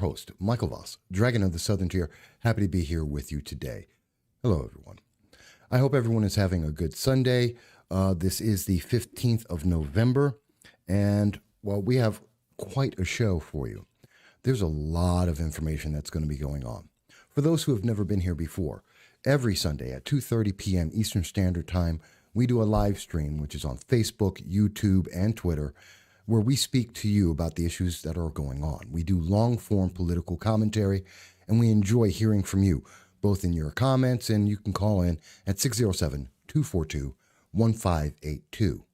host, Michael Voss, Dragon of the Southern Tier. Happy to be here with you today. Hello, everyone. I hope everyone is having a good Sunday. This is the 15th of November, and, well, we have quite a show for you. There's a lot of information that's going to be going on. For those who have never been here before, every Sunday at 2:30 p.m. Eastern Standard Time, we do a live stream, which is on Facebook, YouTube, and Twitter, where we speak to you about the issues that are going on. We do long-form political commentary, and we enjoy hearing from you, both in your comments, and you can call in at 607-242-1582.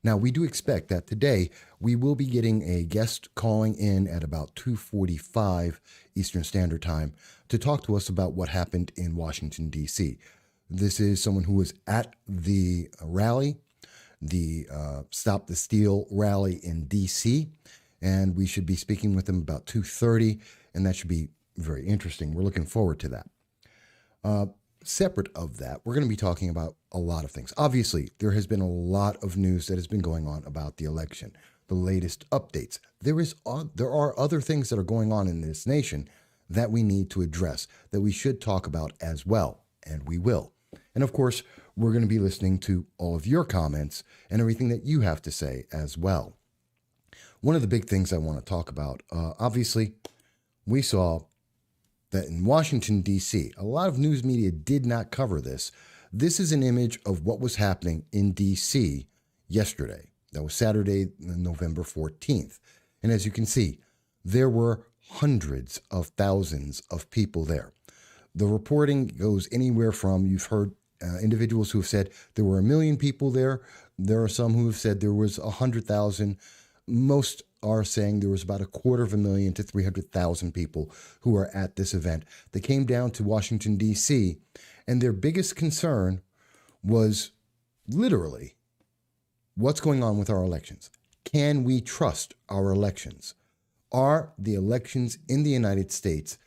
Now, we do expect that today we will be getting a guest calling in at about 2:45 Eastern Standard Time to talk to us about what happened in Washington, D.C. This is someone who was at the rally, the Stop the Steal rally in D.C., and we should be speaking with them about 2:30, and that should be very interesting. We're looking forward to that. Separate of that, we're going to be talking about a lot of things. Obviously, there has been a lot of news that has been going on about the election, the latest updates. There are other things that are going on in this nation that we need to address, that we should talk about as well, and we will. And of course, we're going to be listening to all of your comments and everything that you have to say as well. One of the big things I want to talk about, obviously, we saw that in Washington, D.C., a lot of news media did not cover this. This is an image of what was happening in D.C. yesterday. That was Saturday, November 14th. And as you can see, there were hundreds of thousands of people there. The reporting goes anywhere from, you've heard individuals who have said there were 1 million people there. There are some who have said there was 100,000. Most are saying there was about 250,000 to 300,000 people who were at this event. They came down to Washington, D.C., and their biggest concern was literally what's going on with our elections. Can we trust our elections? Are the elections in the United States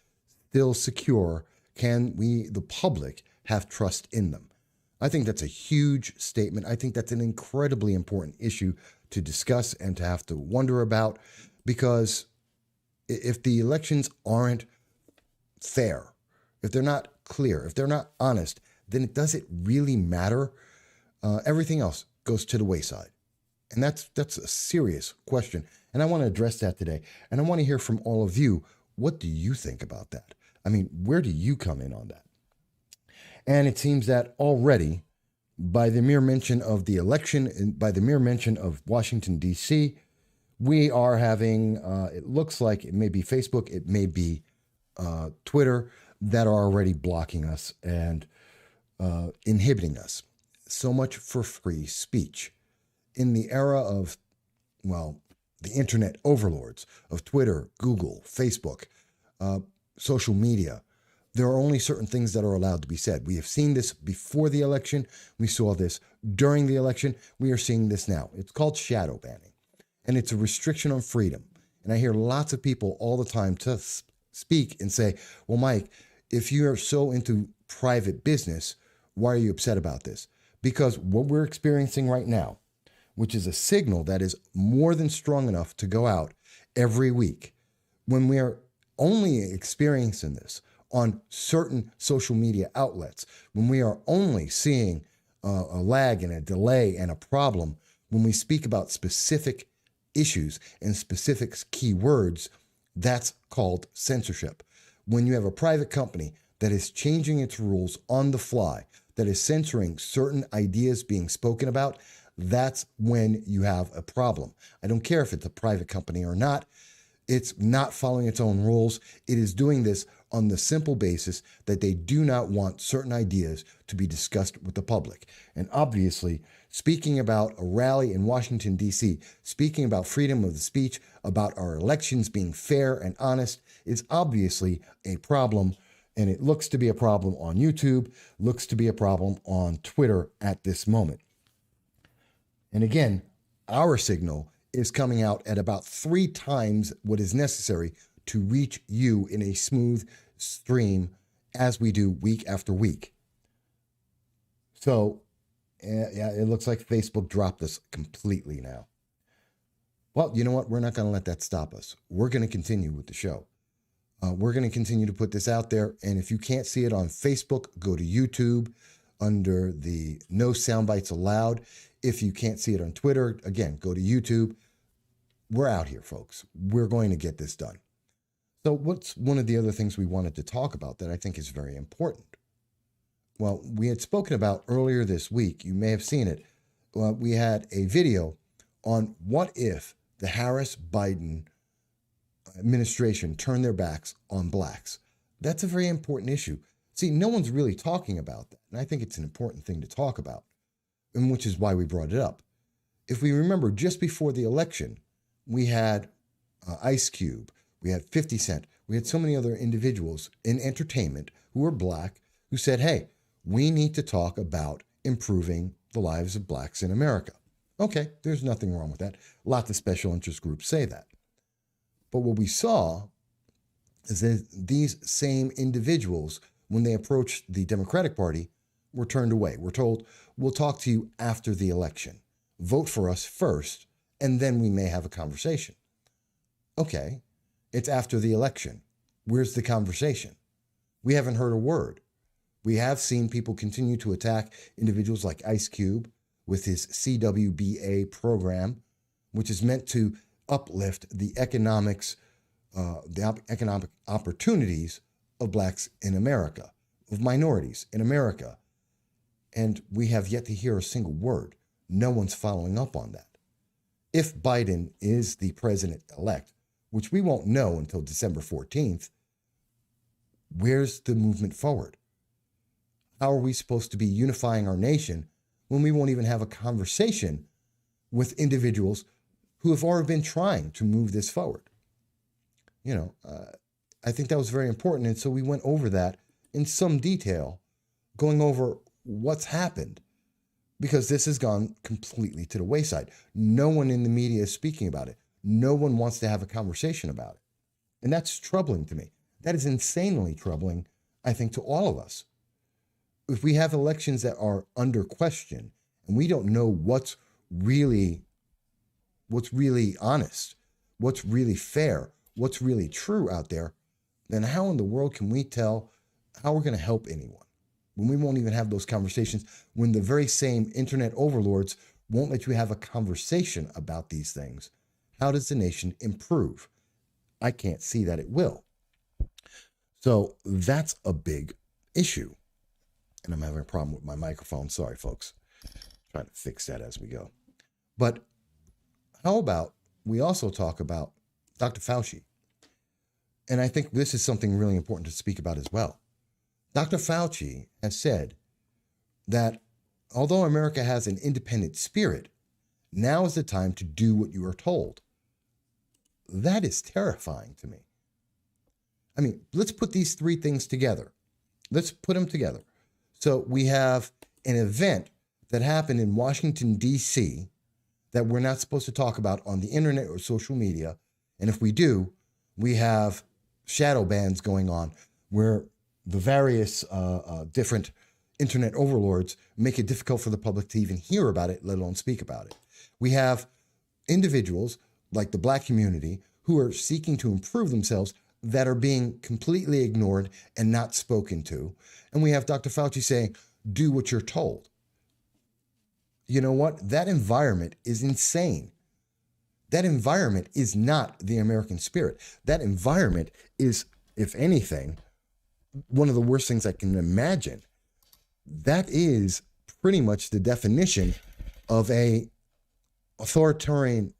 still secure? Can we, the public, have trust in them? I think that's a huge statement. I think that's an incredibly important issue to discuss and to have to wonder about, because if the elections aren't fair, if they're not clear, if they're not honest, then does it really matter? Everything else goes to the wayside. And that's a serious question. And I want to address that today. And I want to hear from all of you. What do you think about that? I mean, where do you come in on that? And it seems that already, by the mere mention of the election, and by the mere mention of Washington, D.C., we are having, it looks like it may be Facebook, it may be Twitter, that are already blocking us and inhibiting us. So much for free speech. In the era of, well, the internet overlords of Twitter, Google, Facebook, social media, there are only certain things that are allowed to be said. We have seen this before the election. We saw this during the election. We are seeing this now. It's called shadow banning, and it's a restriction on freedom. And I hear lots of people all the time to speak and say, well, Mike, if you are so into private business, why are you upset about this? Because what we're experiencing right now, which is a signal that is more than strong enough to go out every week, when we are only experiencing this on certain social media outlets, when we are only seeing a lag and a delay and a problem when we speak about specific issues and specific keywords, that's called censorship. When you have a private company that is changing its rules on the fly, that is censoring certain ideas being spoken about, that's when you have a problem. I don't care if it's a private company or not. It's not following its own rules. It is doing this on the simple basis that they do not want certain ideas to be discussed with the public. And obviously, speaking about a rally in Washington, D.C., speaking about freedom of the speech, about our elections being fair and honest, is obviously a problem. And it looks to be a problem on YouTube, looks to be a problem on Twitter at this moment. And again, our signal is coming out at about 3 times what is necessary to reach you in a smooth stream as we do week after week. So, yeah, it looks like Facebook dropped us completely now. Well, you know what? We're not going to let that stop us. We're going to continue with the show. We're going to continue to put this out there. And if you can't see it on Facebook, go to YouTube under the No Soundbites Allowed. If you can't see it on Twitter, again, go to YouTube. We're out here, folks. We're going to get this done. So what's one of the other things we wanted to talk about that I think is very important? Well, we had spoken about earlier this week, you may have seen it. We had a video on what if the Harris-Biden administration turned their backs on blacks. That's a very important issue. See, no one's really talking about that. And I think it's an important thing to talk about, and which is why we brought it up. If we remember, just before the election, we had Ice Cube, we had 50 Cent, we had so many other individuals in entertainment who were black who said, hey, we need to talk about improving the lives of blacks in America. Okay, there's nothing wrong with that. Lots of special interest groups say that. But what we saw is that these same individuals, when they approached the Democratic Party, were turned away. We're told, we'll talk to you after the election. Vote for us first, and then we may have a conversation. Okay, it's after the election. Where's the conversation? We haven't heard a word. We have seen people continue to attack individuals like Ice Cube with his CWBA program, which is meant to uplift the economic opportunities of blacks in America, of minorities in America. And we have yet to hear a single word. No one's following up on that. If Biden is the president-elect, which we won't know until December 14th, where's the movement forward? How are we supposed to be unifying our nation when we won't even have a conversation with individuals who have already been trying to move this forward? I think that was very important. And so we went over that in some detail, going over what's happened, because this has gone completely to the wayside. No one in the media is speaking about it. No one wants to have a conversation about it. And that's troubling to me. That is insanely troubling, I think, to all of us. If we have elections that are under question and we don't know what's really honest, what's really fair, what's really true out there, then how in the world can we tell how we're going to help anyone when we won't even have those conversations, when the very same internet overlords won't let you have a conversation about these things? How does the nation improve? I can't see that it will. So that's a big issue. And I'm having a problem with my microphone. Sorry, folks. Trying to fix that as we go. But how about we also talk about Dr. Fauci? And I think this is something really important to speak about as well. Dr. Fauci has said that although America has an independent spirit, now is the time to do what you are told. That is terrifying to me. I mean, let's put these three things together. Let's put them together. So we have an event that happened in Washington, D.C. that we're not supposed to talk about on the internet or social media. And if we do, we have shadow bans going on where the various different internet overlords make it difficult for the public to even hear about it, let alone speak about it. We have individuals like the black community who are seeking to improve themselves that are being completely ignored and not spoken to. And we have Dr. Fauci saying, do what you're told. You know what? That environment is insane. That environment is not the American spirit. That environment is, if anything, one of the worst things I can imagine. That is pretty much the definition of a authoritarian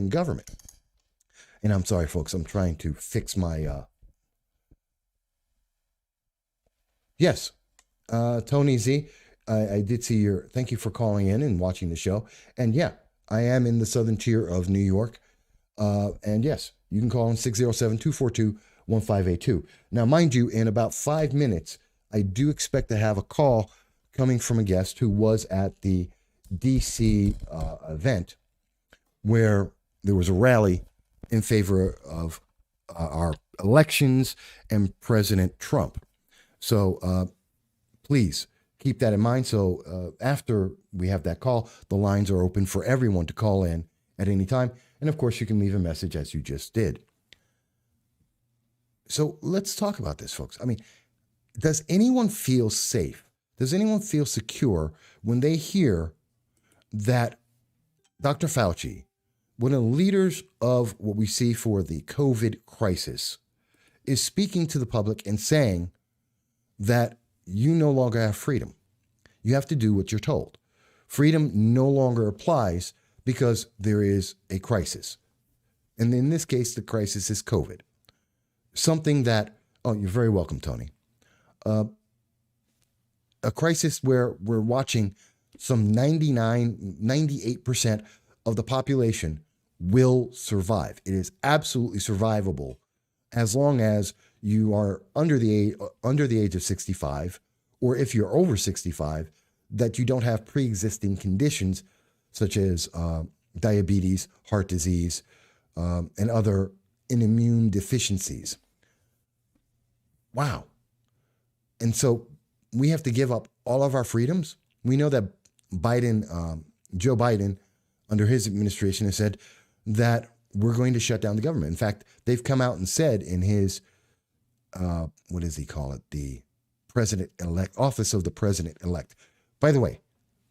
government. And I'm sorry, folks, I'm trying to fix my, yes, Tony Z, I did see thank you for calling in and watching the show. And yeah, I am in the southern tier of New York. And yes, you can call in 607-242-1582. Now, mind you, in about 5 minutes, I do expect to have a call coming from a guest who was at the DC event where there was a rally in favor of our elections and President Trump. So please keep that in mind. So after we have that call, the lines are open for everyone to call in at any time. And of course, you can leave a message as you just did. So let's talk about this, folks. I mean, does anyone feel safe? Does anyone feel secure when they hear that Dr. Fauci, one of the leaders of what we see for the COVID crisis, is speaking to the public and saying that you no longer have freedom. You have to do what you're told. Freedom no longer applies because there is a crisis. And in this case, the crisis is COVID. Something that, oh, you're very welcome, Tony. A crisis where we're watching some 98% of the population will survive. It is absolutely survivable as long as you are under the age of 65, or if you're over 65, that you don't have pre-existing conditions such as diabetes, heart disease, and other immune deficiencies. Wow. And so we have to give up all of our freedoms. We know that Joe Biden, under his administration, has said that we're going to shut down the government. In fact, they've come out and said in his, what does he call it? The president-elect, office of the president-elect. By the way,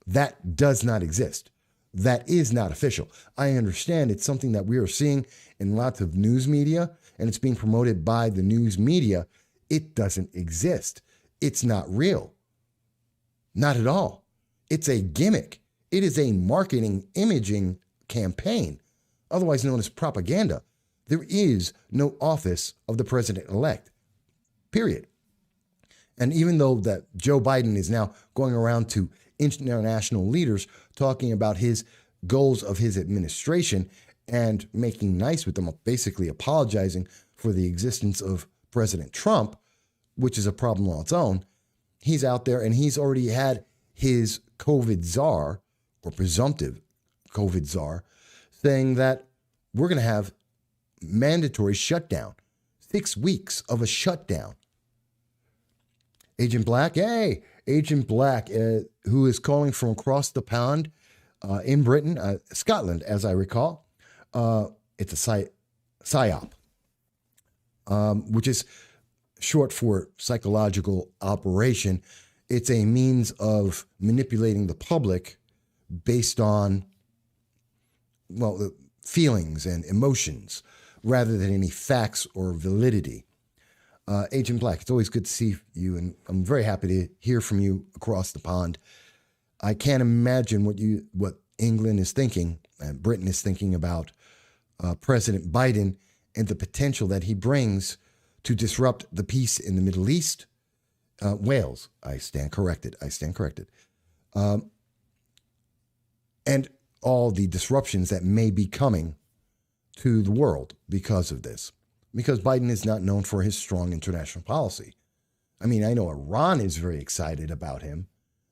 that does not exist. That is not official. I understand it's something that we are seeing in lots of news media, and it's being promoted by the news media. It doesn't exist. It's not real. Not at all. It's a gimmick. It is a marketing imaging campaign, otherwise known as propaganda. There is no office of the president-elect, period. And even though that Joe Biden is now going around to international leaders talking about his goals of his administration and making nice with them, basically apologizing for the existence of President Trump, which is a problem on its own, he's out there and he's already had his COVID czar, or presumptive COVID czar, saying that we're going to have mandatory shutdown, 6 weeks of a shutdown. Agent Black, hey, Agent Black, who is calling from across the pond in Britain, Scotland, as I recall. It's a PSYOP, which is short for psychological operation. It's a means of manipulating the public based on, well, feelings and emotions rather than any facts or validity. Agent Black, it's always good to see you, and I'm very happy to hear from you across the pond. I can't imagine what England is thinking and Britain is thinking about President Biden and the potential that he brings to disrupt the peace in the Middle East. Wales, I stand corrected. And all the disruptions that may be coming to the world because of this. Because Biden is not known for his strong international policy. I mean, I know Iran is very excited about him.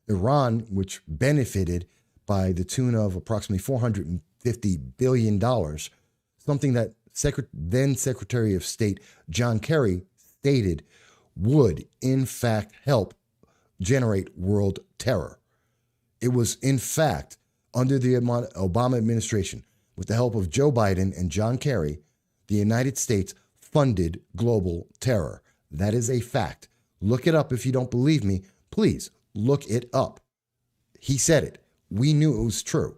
Iran, which benefited by the tune of approximately $450 billion, something that then Secretary of State John Kerry stated would, in fact, help generate world terror. It was, in fact, under the Obama administration, with the help of Joe Biden and John Kerry, the United States funded global terror. That is a fact. Look it up if you don't believe me. Please look it up. He said it. We knew it was true.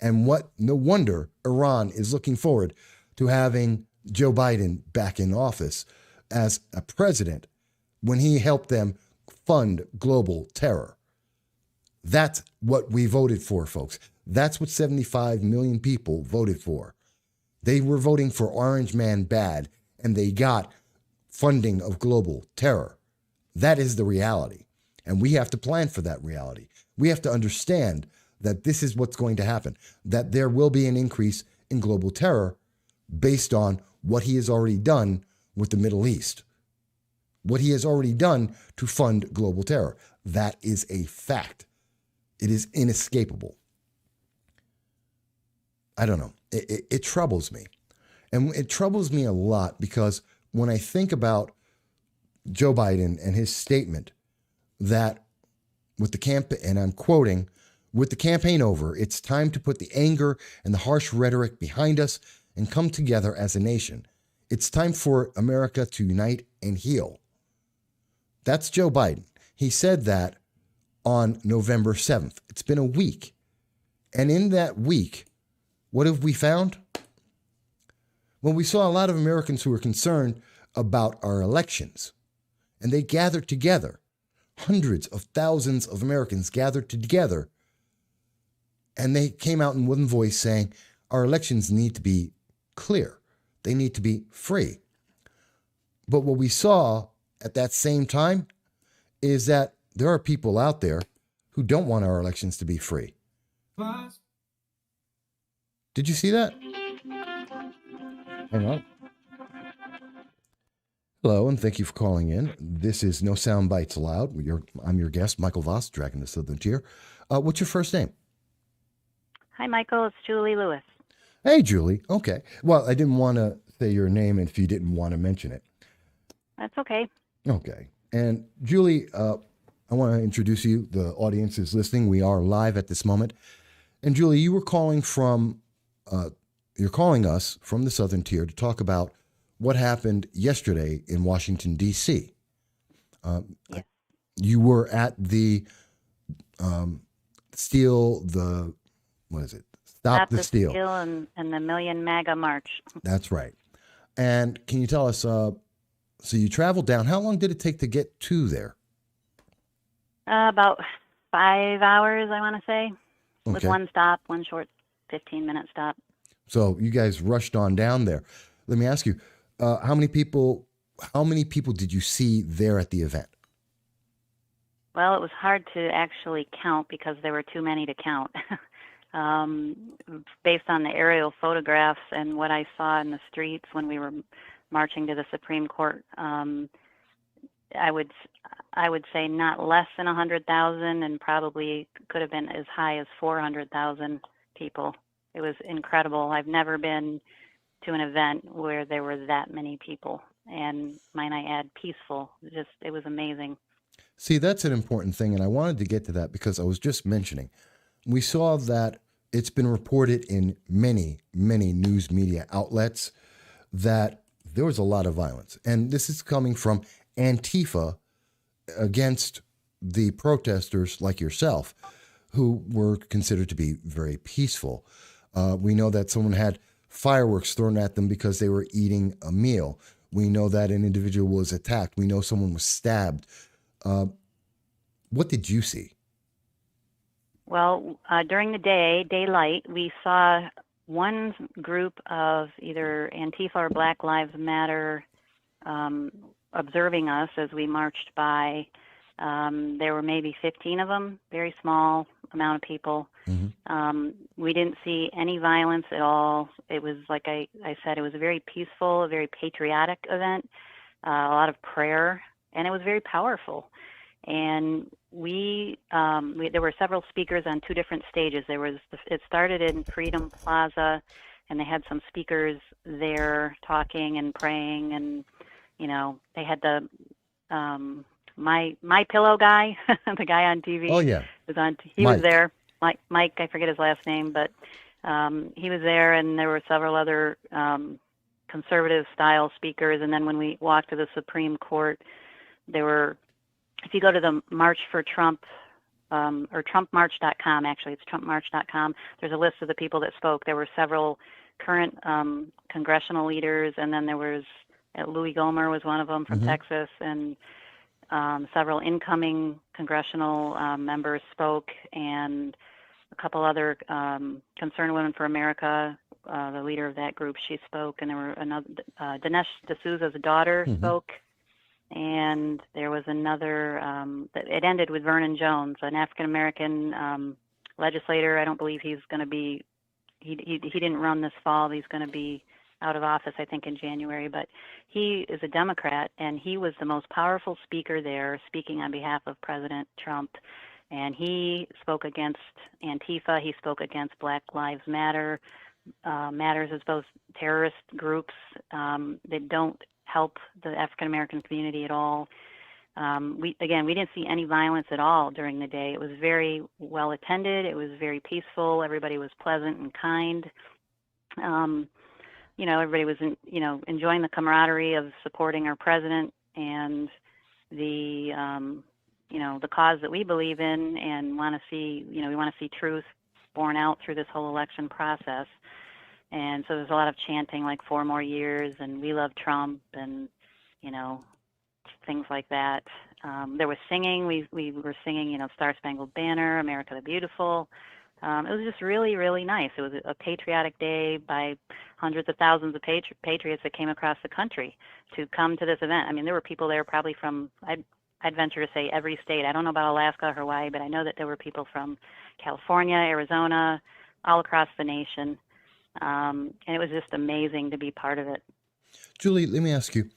And no wonder Iran is looking forward to having Joe Biden back in office as a president when he helped them fund global terror. That's what we voted for, folks. That's what 75 million people voted for. They were voting for Orange Man bad, and they got funding of global terror. That is the reality. And we have to plan for that reality. We have to understand that this is what's going to happen, that there will be an increase in global terror based on what he has already done with the Middle East, what he has already done to fund global terror. That is a fact. It is inescapable. I don't know. It troubles me. And it troubles me a lot because when I think about Joe Biden and his statement that with the campaign, and I'm quoting, with the campaign over, it's time to put the anger and the harsh rhetoric behind us and come together as a nation. It's time for America to unite and heal. That's Joe Biden. He said that on November 7th. It's been a week. And in that week, what have we found? Well, we saw a lot of Americans who were concerned about our elections. And they gathered together. Hundreds of thousands of Americans gathered together. And they came out in one voice saying, our elections need to be clear. They need to be free. But what we saw at that same time is that there are people out there who don't want our elections to be free. Did you see that? Hang on. Hello, and thank you for calling in. This is No Soundbites Allowed. I'm your guest, Michael Voss, Dragon the Southern Tier. What's your first name? Hi, Michael. It's Julie Lewis. Hey, Julie. Okay. Well, I didn't want to say your name if you didn't want to mention it. That's okay. Okay. And Julie, I want to introduce you. The audience is listening. We are live at this moment. And Julie, you were calling you're calling us from the Southern Tier to talk about what happened yesterday in Washington, D.C. Yes. You were at the Stop the Steal. And the Million MAGA March. That's right. And can you tell us, so you traveled down. How long did it take to get to there? About 5 hours, I want to say, Okay. with one stop, one short 15-minute stop. So you guys rushed on down there. Let me ask you, how many people did you see there at the event? Well, it was hard to actually count because there were too many to count. Based on the aerial photographs and what I saw in the streets when we were marching to the Supreme Court, I would say not less than 100,000, and probably could have been as high as 400,000 people. It was incredible. I've never been to an event where there were that many people, and might I add, peaceful. It was amazing. See, that's an important thing, and I wanted to get to that because I was just mentioning, we saw that it's been reported in many, many news media outlets that there was a lot of violence. And this is coming from Antifa against the protesters like yourself, who were considered to be very peaceful. We know that someone had fireworks thrown at them because they were eating a meal. We know that an individual was attacked. We know someone was stabbed. What did you see? Well, during the daylight, we saw one group of either Antifa or Black Lives Matter observing us as we marched by. There were maybe 15 of them, very small amount of people. Mm-hmm. We didn't see any violence at all. It was, like I said, it was a very peaceful, a very patriotic event, a lot of prayer, and it was very powerful. And there were several speakers on two different stages. It started in Freedom Plaza, and they had some speakers there talking and praying, and they had the my pillow guy, the guy on TV. Oh yeah, was there. Mike, I forget his last name, but he was there, and there were several other conservative style speakers. And then when we walked to the Supreme Court, there were. If you go to the March for Trump, or TrumpMarch.com, actually, it's TrumpMarch.com, there's a list of the people that spoke. There were several current congressional leaders, and then there was Louis Gohmert was one of them from Texas, and several incoming congressional members spoke, and a couple other Concerned Women for America, the leader of that group, she spoke, and there were another, Dinesh D'Souza's daughter spoke. And there was another, it ended with Vernon Jones, an African-American legislator. I don't believe he's going to be, he didn't run this fall. He's going to be out of office, I think, in January. But he is a Democrat, and he was the most powerful speaker there, speaking on behalf of President Trump. And he spoke against Antifa. He spoke against Black Lives Matter. Matters as both terrorist groups that don't help the African-American community at all. We didn't see any violence at all during the day. It was very well attended. It was very peaceful. Everybody was pleasant and kind. everybody was, enjoying the camaraderie of supporting our president and the, the cause that we believe in and want to see, we want to see truth borne out through this whole election process. And so there's a lot of chanting like 4 more years and we love Trump and, things like that. There was singing. We were singing, Star Spangled Banner, America the Beautiful. It was just really, really nice. It was a patriotic day by hundreds of thousands of patriots that came across the country to come to this event. I mean, there were people there probably from, I'd venture to say every state. I don't know about Alaska or Hawaii, but I know that there were people from California, Arizona, all across the nation. And it was just amazing to be part of it. Julie, let me ask you,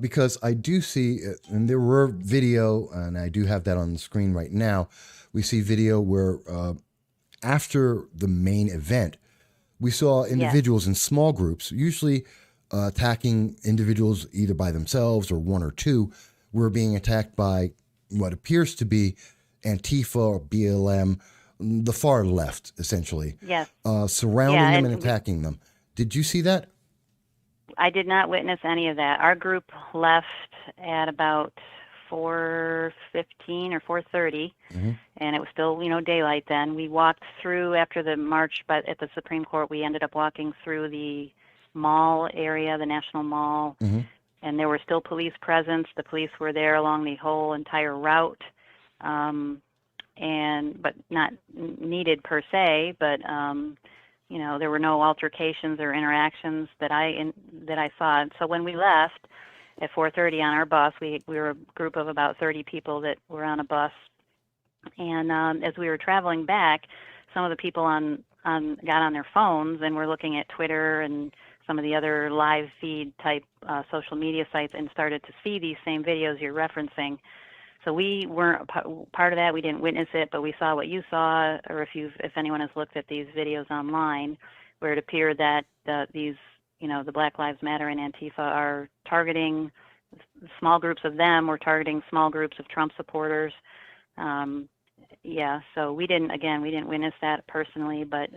because I do see, and there were video, and I do have that on the screen right now, we see video where after the main event, we saw individuals in small groups, usually attacking individuals either by themselves or one or two, were being attacked by what appears to be Antifa or BLM, the far left, essentially. Yes. Surrounding them and attacking them. Did you see that? I did not witness any of that. Our group left at about 4:15 or 4:30, and it was still, daylight then. We walked through after the march, but at the Supreme Court, we ended up walking through the mall area, the National Mall, and there were still police presence. The police were there along the whole entire route, but not needed per se, but there were no altercations or interactions that I saw. So when we left at 4:30 on our bus, we were a group of about 30 people that were on a bus, and as we were traveling back, some of the people got on their phones and were looking at Twitter and some of the other live feed type social media sites and started to see these same videos you're referencing. So we weren't part of that. We didn't witness it, but we saw what you saw, or if anyone has looked at these videos online, where it appeared that these, the Black Lives Matter and Antifa are targeting small groups of them, or targeting small groups of Trump supporters. So we didn't witness that personally, but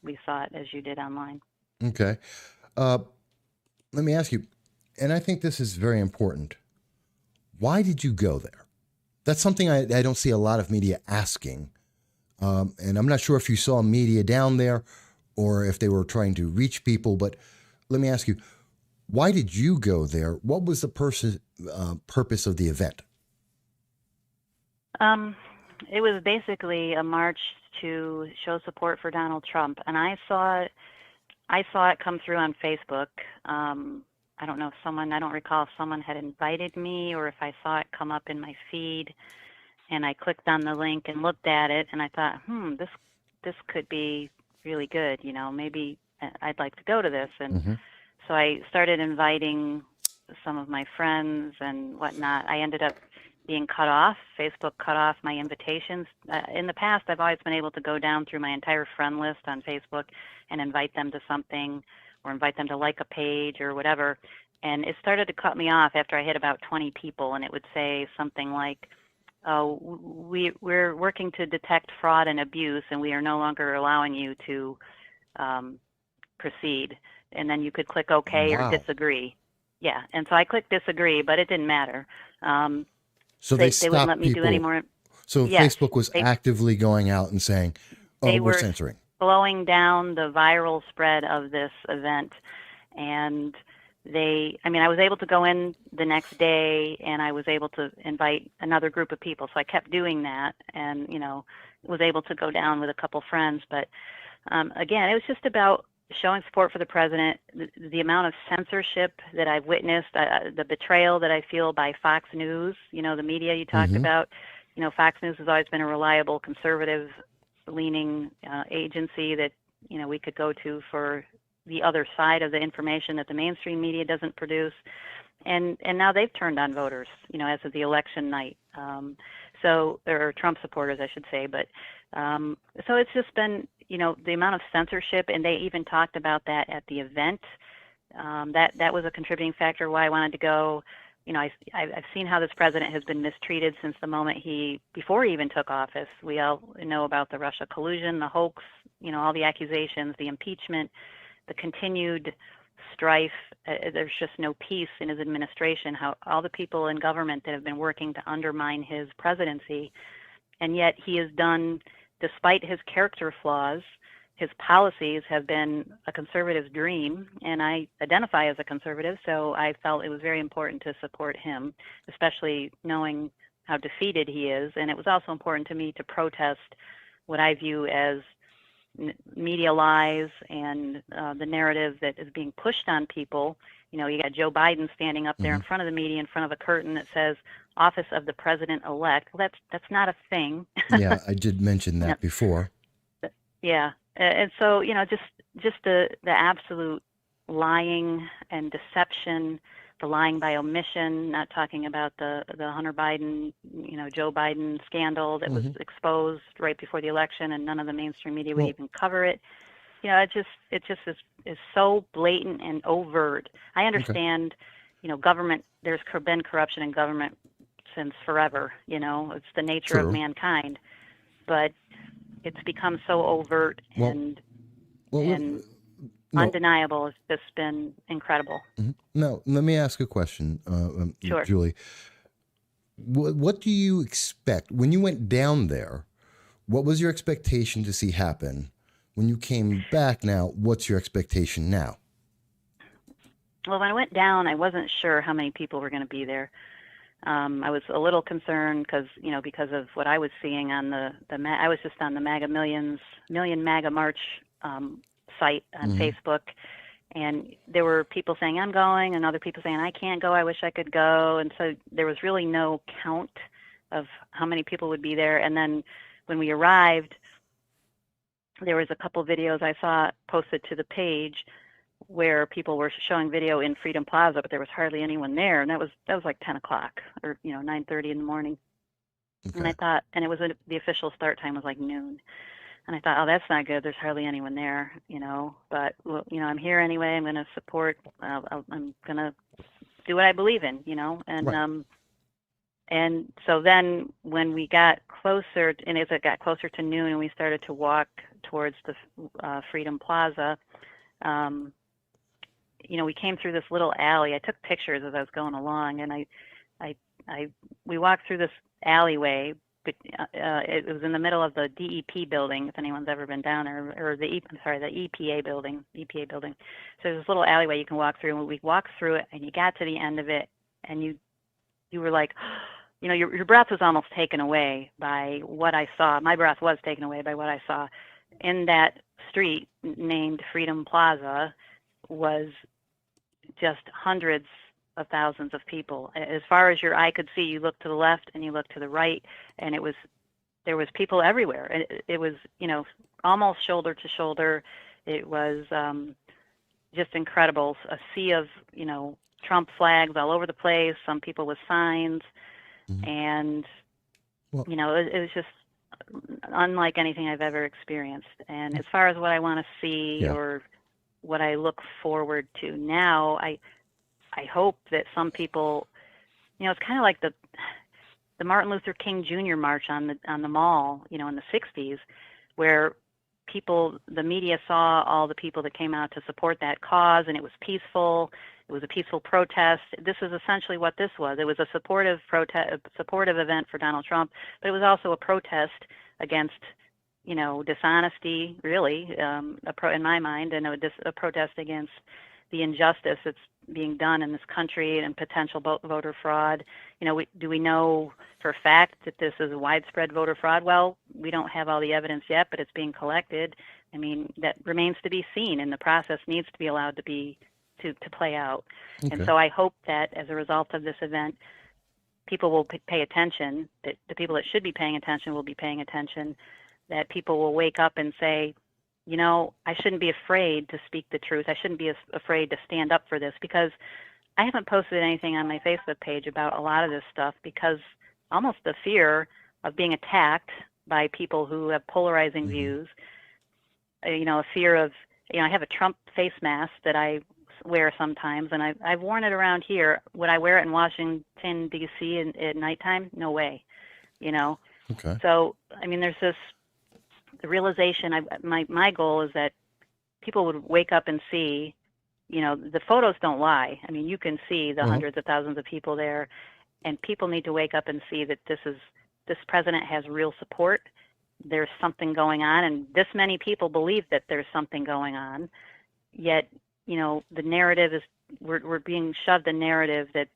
we saw it as you did online. Okay. Let me ask you, and I think this is very important. Why did you go there? That's something I don't see a lot of media asking. And I'm not sure if you saw media down there or if they were trying to reach people, but let me ask you, why did you go there? What was the purpose of the event? It was basically a march to show support for Donald Trump. And I saw it come through on Facebook. I don't know I don't recall if someone had invited me or if I saw it come up in my feed, and I clicked on the link and looked at it, and I thought, this could be really good. Maybe I'd like to go to this. And so I started inviting some of my friends and whatnot. I ended up being cut off. Facebook cut off my invitations. In the past, I've always been able to go down through my entire friend list on Facebook and invite them to something, or invite them to like a page or whatever. And it started to cut me off after I hit about 20 people, and it would say something like, we're working to detect fraud and abuse, and we are no longer allowing you to proceed. And then you could click OK or disagree. Yeah, and so I clicked disagree, but it didn't matter. So they wouldn't let me do any more. So Facebook was actively going out and saying, we're censoring. Slowing down the viral spread of this event. And I was able to go in the next day, and I was able to invite another group of people. So I kept doing that, and, was able to go down with a couple friends. But again, it was just about showing support for the president. The amount of censorship that I've witnessed, the betrayal that I feel by Fox News, the media you talked about. Fox News has always been a reliable conservative leaning agency that we could go to for the other side of the information that the mainstream media doesn't produce, and now they've turned on voters as of the election night, or Trump supporters I should say, but so it's just been the amount of censorship, and they even talked about that at the event. That was a contributing factor why I wanted to go. I've seen how this president has been mistreated since the moment before he even took office. We all know about the Russia collusion, the hoax, all the accusations, the impeachment, the continued strife. There's just no peace in his administration. How all the people in government that have been working to undermine his presidency, and yet he has done, despite his character flaws, his policies have been a conservative's dream, and I identify as a conservative, so I felt it was very important to support him, especially knowing how defeated he is. And it was also important to me to protest what I view as media lies and the narrative that is being pushed on people. You know, you got Joe Biden standing up there in front of the media, in front of a curtain that says "Office of the President-elect." Well, that's not a thing. Yeah, I did mention that No. before. Yeah, and so just the absolute lying and deception, the lying by omission. Not talking about the Hunter Biden, Joe Biden scandal that was exposed right before the election, and none of the mainstream media would even cover it. It just is so blatant and overt. I understand, government. There's been corruption in government since forever. It's the nature of mankind, but it's become so overt and undeniable. It's just been incredible. Now, let me ask a question, Sure. Julie. What do you expect when you went down there? What was your expectation to see happen? When you came back now, what's your expectation now? Well, when I went down, I wasn't sure how many people were going to be there. I was a little concerned because of what I was seeing on I was just on the Million MAGA March site on Facebook, and there were people saying I'm going, and other people saying I can't go. I wish I could go, and so there was really no count of how many people would be there. And then when we arrived, there was a couple videos I saw posted to the page where people were showing video in Freedom Plaza, but there was hardly anyone there, and that was like 10 o'clock or 9:30 in the morning. Okay. And I thought, and it was the official start time was like noon, and I thought, oh, that's not good. There's hardly anyone there, But I'm here anyway. I'm going to support. I'm going to do what I believe in, And right. And so then when we got closer, and as it got closer to noon, and we started to walk towards the Freedom Plaza. We came through this little alley. I took pictures as I was going along, and we walked through this alleyway. But it was in the middle of the DEP building, if anyone's ever been down there, or the EPA building. So there's this little alleyway you can walk through, and we walked through it, and you got to the end of it, and you were like, your breath was almost taken away by what I saw. My breath was taken away by what I saw. In that street named Freedom Plaza was just hundreds of thousands of people. As far as your eye could see, you look to the left and you look to the right, and there was people everywhere. It was, almost shoulder to shoulder. It was just incredible. A sea of, Trump flags all over the place, some people with signs, and, it was just unlike anything I've ever experienced. And as far as what I want to see or what I look forward to now, I hope that some people, it's kind of like the Martin Luther King Jr. march on the mall, in the 60s, where the media saw all the people that came out to support that cause, and it was peaceful. It was a peaceful protest. This is essentially what this was. It was a supportive event for Donald Trump, but it was also a protest against, dishonesty, really, in my mind, and a protest against the injustice that's being done in this country and potential voter fraud. Do we know for a fact that this is widespread voter fraud? Well, we don't have all the evidence yet, but it's being collected. I mean, that remains to be seen, and the process needs to be allowed to play out. Okay. And so I hope that as a result of this event, people will pay attention, that the people that should be paying attention will be paying attention, that people will wake up and say, I shouldn't be afraid to speak the truth. I shouldn't be afraid to stand up for this, because I haven't posted anything on my Facebook page about a lot of this stuff, because almost the fear of being attacked by people who have polarizing views, a fear of, I have a Trump face mask that I wear sometimes, and I've worn it around here. Would I wear it in Washington, D.C. at nighttime? No way, Okay. So, I mean, there's the realization, my goal is that people would wake up and see the photos don't lie. I mean, you can see the hundreds of thousands of people there, and people need to wake up and see that this president has real support. There's something going on, and this many people believe that there's something going on. Yet, the narrative is we're being shoved a narrative that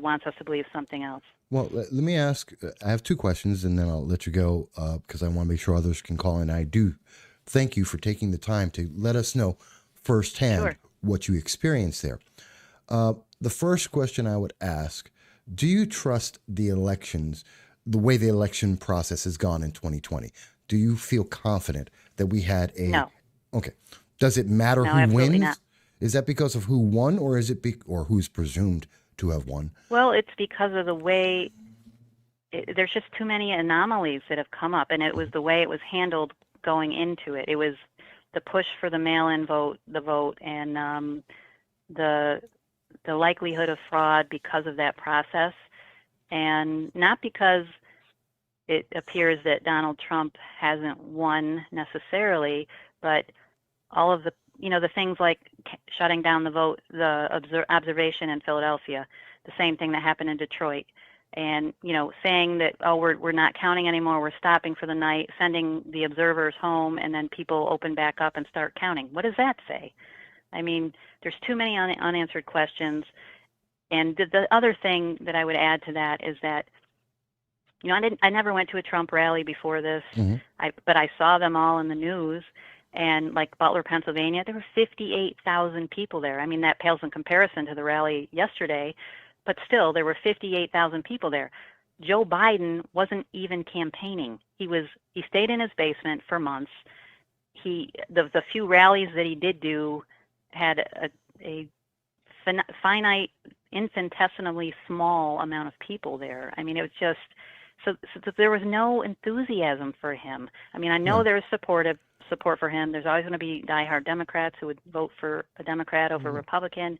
wants us to believe something else. Well, let me ask. I have two questions, and then I'll let you go because I want to make sure others can call in. I do thank you for taking the time to let us know firsthand what you experienced there. The first question I would ask, do you trust the elections, the way the election process has gone in 2020? Do you feel confident that we had a... No. Okay. Does it matter who wins? Not. Is that because of who won, or is it or who's presumed to have won? Well, it's because of the way there's just too many anomalies that have come up, and it was the way it was handled going into it. It was the push for the mail-in vote, and the likelihood of fraud because of that process, and not because it appears that Donald Trump hasn't won necessarily, but all of the things like shutting down the vote, the observation in Philadelphia, the same thing that happened in Detroit, and saying that we're not counting anymore, we're stopping for the night, sending the observers home, and then people open back up and start counting. What does that say? I mean, there's too many unanswered questions. And the other thing that I would add to that is that I never went to a Trump rally before this, but I saw them all in the news. And like Butler, Pennsylvania, there were 58,000 people there. I mean, that pales in comparison to the rally yesterday, but still, there were 58,000 people there. Joe Biden wasn't even campaigning. He stayed in his basement for months. The few rallies that he did do had a finite, infinitesimally small amount of people there. I mean, it was just so there was no enthusiasm for him. I mean, I know there's support for him. There's always going to be diehard Democrats who would vote for a Democrat over a Republican,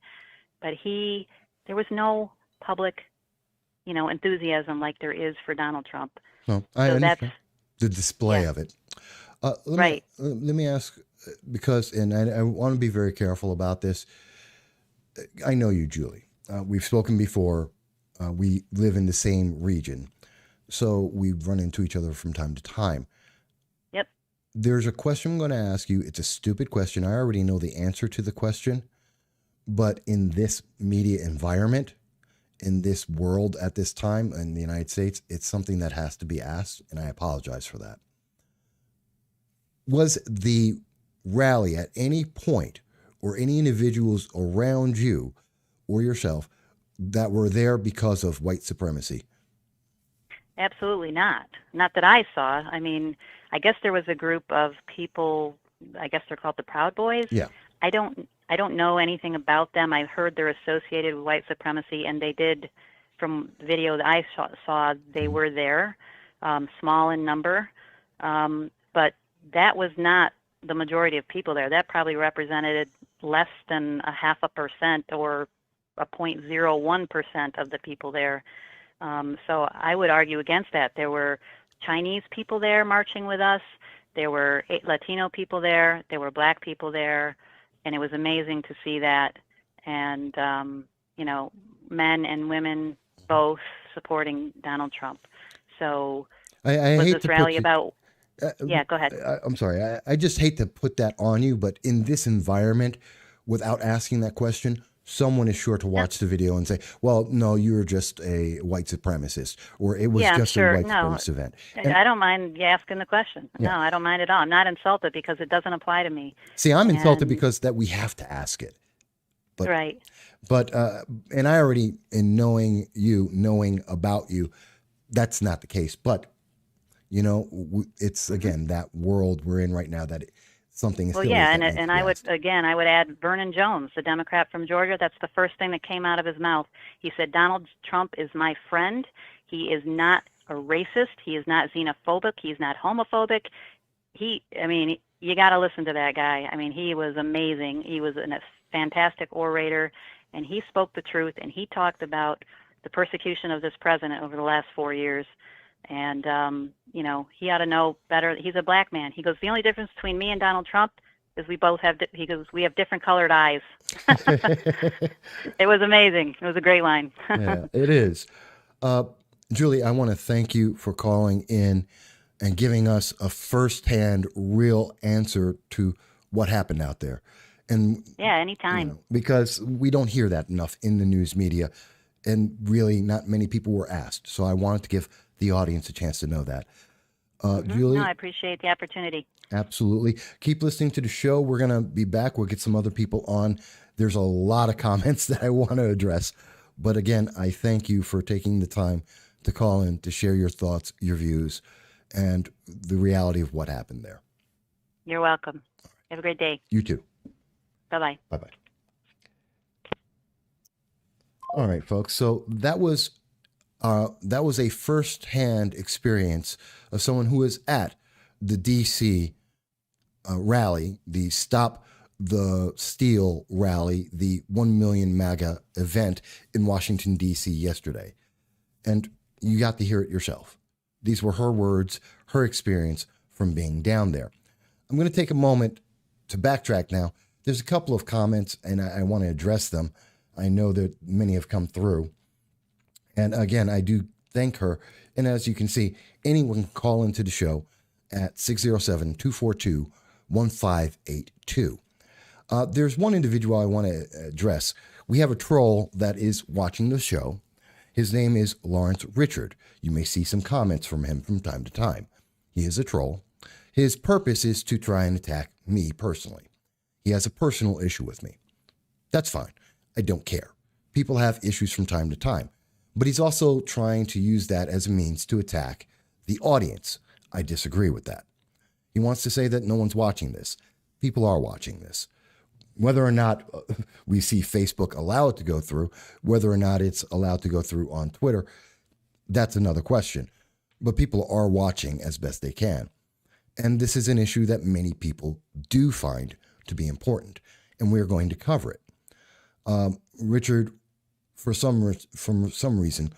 but there was no public, enthusiasm like there is for Donald Trump. No, I understand the display of it. Right. Let me ask, because, and I want to be very careful about this. I know you, Julie. We've spoken before. We live in the same region, so we run into each other from time to time. Yep. There's a question I'm going to ask you. It's a stupid question. I already know the answer to the question, but in this media environment, in this world at this time in the United States, it's something that has to be asked, and I apologize for that. Was the rally at any point, or any individuals around you or yourself, that were there because of white supremacy? Absolutely not. Not that I saw. I mean, I guess there was a group of people, I guess they're called the Proud Boys. Yeah. I don't know anything about them. I heard they're associated with white supremacy, and they did, from video that I saw, they were there, small in number, but that was not the majority of people there. That probably represented less than 0.5% or 0.01% of the people there. So I would argue against that. There were Chinese people there marching with us. There were Latino people there. There were Black people there. And it was amazing to see that. And, men and women both supporting Donald Trump. So I was hate this to rally put you, about... Yeah, go ahead. I'm sorry. I just hate to put that on you, but in this environment, without asking that question, someone is sure to watch the video and say, well, no, you're just a white supremacist, or it was just a white supremacist event. And I don't mind you asking the question. Yeah. No, I don't mind at all. I'm not insulted because it doesn't apply to me. See, I'm insulted because that we have to ask it. But, right. But, and I already, in knowing about you, that's not the case. But, it's, again, that world we're in right now that something is still... Well, yeah, and I would add Vernon Jones, the Democrat from Georgia. That's the first thing that came out of his mouth. He said, Donald Trump is my friend. He is not a racist. He is not xenophobic. He's not homophobic. You got to listen to that guy. I mean, he was amazing. He was a fantastic orator, and he spoke the truth, and he talked about the persecution of this president over the last 4 years. And, he ought to know better. He's a Black man. He goes, the only difference between me and Donald Trump, because he goes, we have different colored eyes. It was amazing. It was a great line. Yeah, it is. Julie, I want to thank you for calling in and giving us a firsthand, real answer to what happened out there. And yeah, anytime. Because we don't hear that enough in the news media, and really not many people were asked. So I wanted to give the audience a chance to know that. Julie, No, I appreciate the opportunity. Absolutely. Keep listening to the show. We're going to be back. We'll get some other people on. There's a lot of comments that I want to address. But again, I thank you for taking the time to call in, to share your thoughts, your views, and the reality of what happened there. You're welcome. Have a great day. You too. Bye-bye. Bye-bye. All right, folks. So that was a firsthand experience of someone who was at the D.C. Rally, the Stop the Steal rally, the 1 million MAGA event in Washington, D.C. yesterday. And you got to hear it yourself. These were her words, her experience from being down there. I'm going to take a moment to backtrack now. There's a couple of comments, and I want to address them. I know that many have come through. And again, I do thank her. And as you can see, anyone can call into the show at 607-242-1582. There's one individual I want to address. We have a troll that is watching the show. His name is Lawrence Richard. You may see some comments from him from time to time. He is a troll. His purpose is to try and attack me personally. He has a personal issue with me. That's fine. I don't care. People have issues from time to time. But he's also trying to use that as a means to attack the audience. I disagree with that. He wants to say that no one's watching this. People are watching this. Whether or not we see Facebook allow it to go through, whether or not it's allowed to go through on Twitter, that's another question. But people are watching as best they can. And this is an issue that many people do find to be important, and we're going to cover it. Richard, for some reason,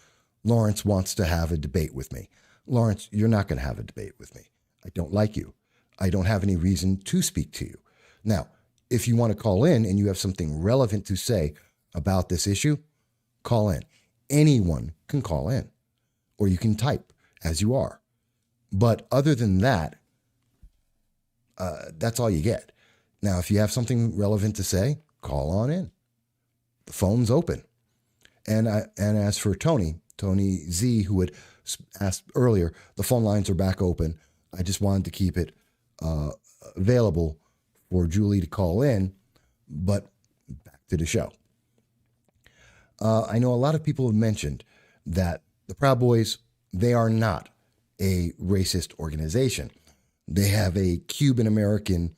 Lawrence wants to have a debate with me. Lawrence, you're not going to have a debate with me. I don't like you. I don't have any reason to speak to you. Now, if you want to call in and you have something relevant to say about this issue, call in. Anyone can call in, or you can type as you are. But other than that, that's all you get. Now, if you have something relevant to say, call on in. The phone's open. And as for Tony Z, who had asked earlier, the phone lines are back open. I just wanted to keep it available for Julie to call in, but back to the show. I know a lot of people have mentioned that the Proud Boys, they are not a racist organization. They have a Cuban American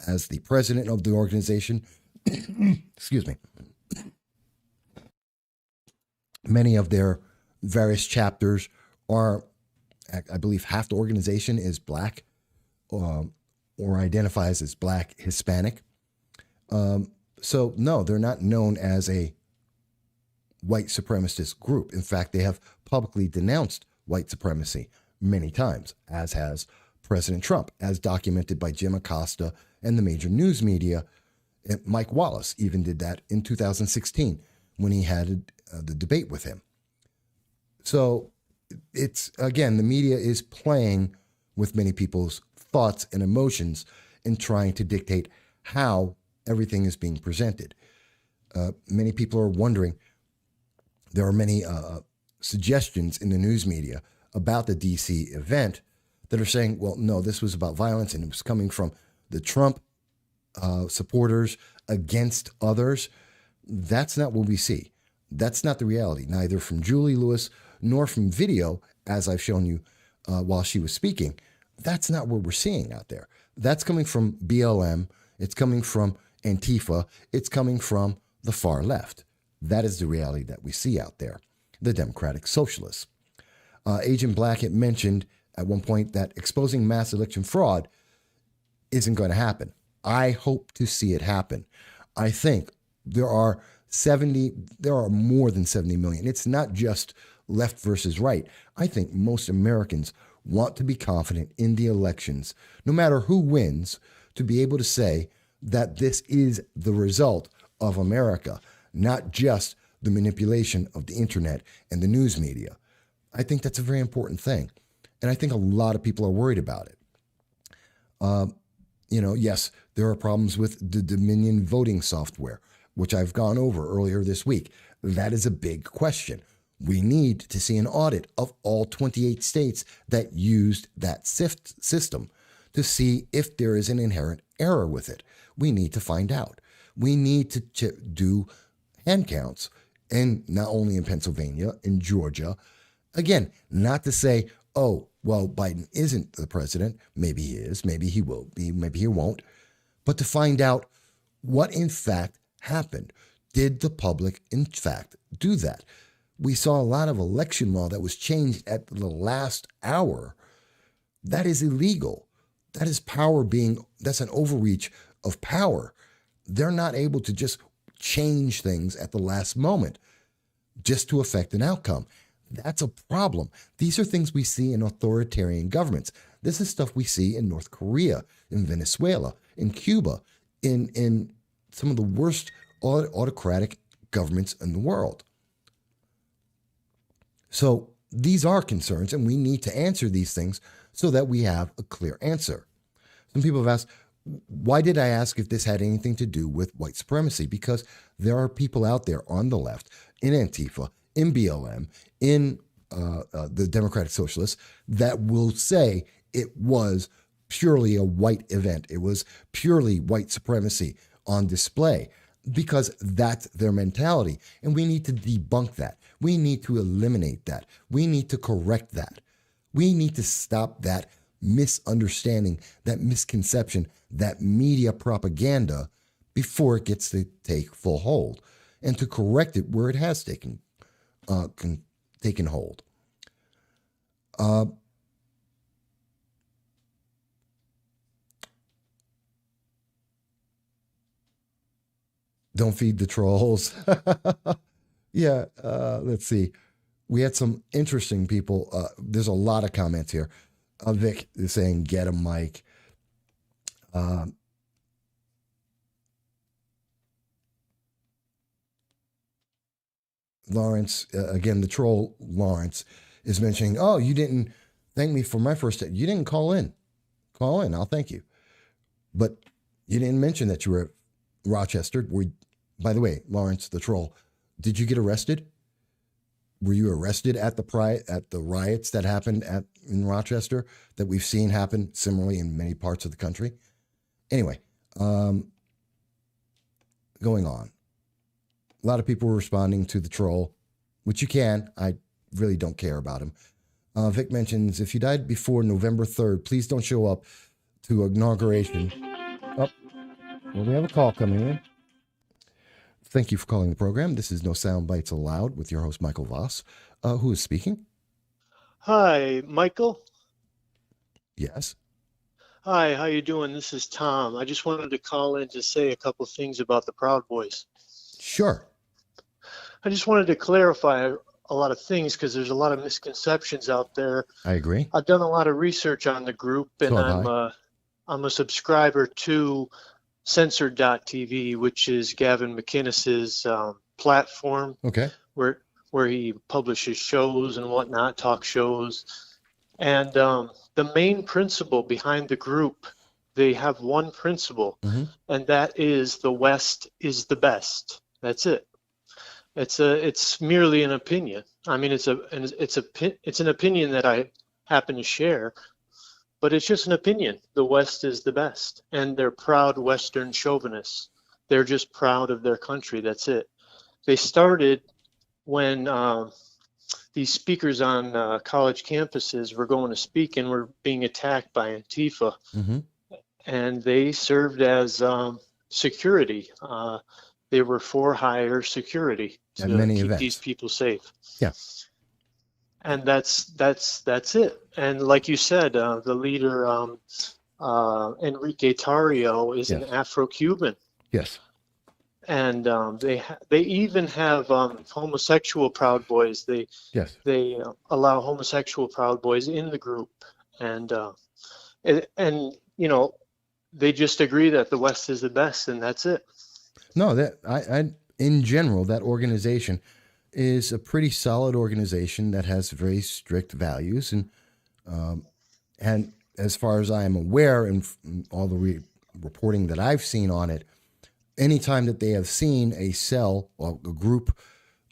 as the president of the organization. Excuse me. Many of their various chapters are, I believe half the organization is Black or identifies as Black Hispanic. So no, they're not known as a white supremacist group. In fact, they have publicly denounced white supremacy many times, as has President Trump, as documented by Jim Acosta and the major news media. And Mike Wallace even did that in 2016 when he had the debate with him. So it's, again, the media is playing with many people's thoughts and emotions and trying to dictate how everything is being presented. Many people are wondering, there are many suggestions in the news media about the DC event that are saying, well, no, this was about violence and it was coming from the Trump supporters against others. That's not what we see. That's not the reality, neither from Julie Lewis nor from video, as I've shown you while she was speaking. That's not what we're seeing out there. That's coming from BLM. It's coming from Antifa. It's coming from the far left. That is the reality that we see out there, the Democratic Socialists. Agent Black had mentioned at one point that exposing mass election fraud isn't going to happen. I hope to see it happen. I think there are more than 70 million. It's not just left versus right. I think most Americans want to be confident in the elections, no matter who wins, to be able to say that this is the result of America, not just the manipulation of the internet and the news media. I think that's a very important thing. And I think a lot of people are worried about it. Yes, there are problems with the Dominion voting software, which I've gone over earlier this week. That is a big question. We need to see an audit of all 28 states that used that SIFT system to see if there is an inherent error with it. We need to find out. We need to do hand counts, and not only in Pennsylvania, in Georgia. Again, not to say, oh, well, Biden isn't the president. Maybe he is. Maybe he will be. Maybe he won't. But to find out what in fact happened. Did the public in fact do that? We saw a lot of election law that was changed at the last hour. That is illegal. That is that's an overreach of power. They're not able to just change things at the last moment just to affect an outcome. That's a problem. These are things we see in authoritarian governments. This is stuff we see in North Korea, in Venezuela, in Cuba, in some of the worst autocratic governments in the world. So these are concerns, and we need to answer these things so that we have a clear answer. Some people have asked, why did I ask if this had anything to do with white supremacy? Because there are people out there on the left, in Antifa, in BLM, in the Democratic Socialists, that will say it was purely a white event. It was purely white supremacy on display, because that's their mentality. And we need to debunk that. We need to eliminate that. We need to correct that. We need to stop that misunderstanding, that misconception, that media propaganda before it gets to take full hold, and to correct it where it has taken hold. Don't feed the trolls. Yeah, let's see. We had some interesting people. There's a lot of comments here. Vic is saying, get a mic. Lawrence, again, the troll Lawrence is mentioning, oh, you didn't thank me for my first day. You didn't call in. Call in, I'll thank you. But you didn't mention that you were at Rochester. By the way, Lawrence, the troll, did you get arrested? Were you arrested at the riots that happened in Rochester that we've seen happen similarly in many parts of the country? Anyway, going on. A lot of people were responding to the troll, which you can. I really don't care about him. Vic mentions, if you died before November 3rd, please don't show up to inauguration. Oh, well, we have a call coming in. Thank you for calling the program. This is No Soundbites Allowed with your host, Michael Voss. Who is speaking? Hi, Michael. Yes. Hi, how you doing? This is Tom. I just wanted to call in to say a couple things about the Proud Boys. Sure. I just wanted to clarify a lot of things because there's a lot of misconceptions out there. I agree. I've done a lot of research on the group, and I'm a subscriber to Censored.tv, which is Gavin McInnes's platform. Okay. Where he publishes shows and whatnot, talk shows. And the main principle behind the group, they have one principle, and that is the West is the best. That's it. It's merely an opinion. I mean, it's an opinion that I happen to share, but it's just an opinion. The West is the best, and they're proud Western chauvinists. They're just proud of their country. That's it. They started when these speakers on college campuses were going to speak and were being attacked by Antifa, and they served as security. They were for hire security to keep these people safe. Yeah. And that's it. And like you said, the leader Enrique Tarrio is an Afro-Cuban. Yes. And they even have homosexual Proud Boys. They allow homosexual Proud Boys in the group, and you know, they just agree that the West is the best, and that's it. No, that I in general, that organization is a pretty solid organization that has very strict values, and as far as I am aware, and all the reporting that I've seen on it, anytime that they have seen a cell or a group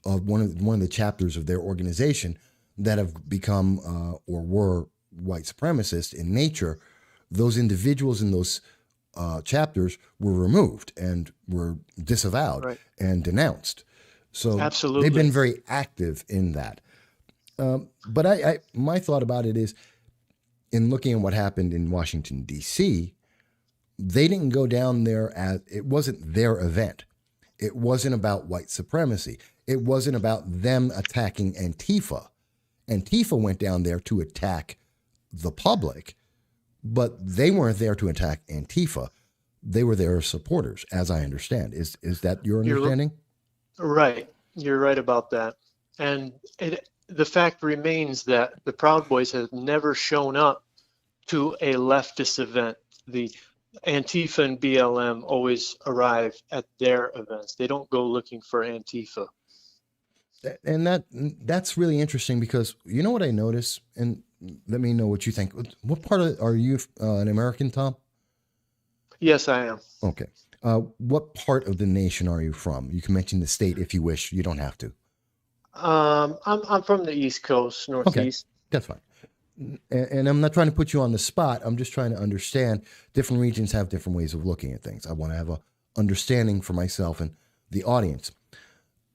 of one of the chapters of their organization that have become or were white supremacist in nature, those individuals in those chapters were removed and were disavowed Right. and denounced. So Absolutely. they've been very active in that. But I my thought about it is, in looking at what happened in Washington, D.C., they didn't go down there as, it wasn't their event. It wasn't about white supremacy. It wasn't about them attacking Antifa. Antifa went down there to attack the public, but they weren't there to attack Antifa. They were their supporters, as I understand. Is that your understanding? Right. You're right about that. And the fact remains that the Proud Boys have never shown up to a leftist event. The Antifa and BLM always arrive at their events. They don't go looking for Antifa. And that's really interesting, because you know what I notice, and let me know what you think. What part of, are you an American, Tom? Yes, I am. Okay. What part of the nation are you from? You can mention the state if you wish. You don't have to. I'm from the East Coast, Northeast. Okay, that's fine. And I'm not trying to put you on the spot. I'm just trying to understand. Different regions have different ways of looking at things. I want to have a understanding for myself and the audience.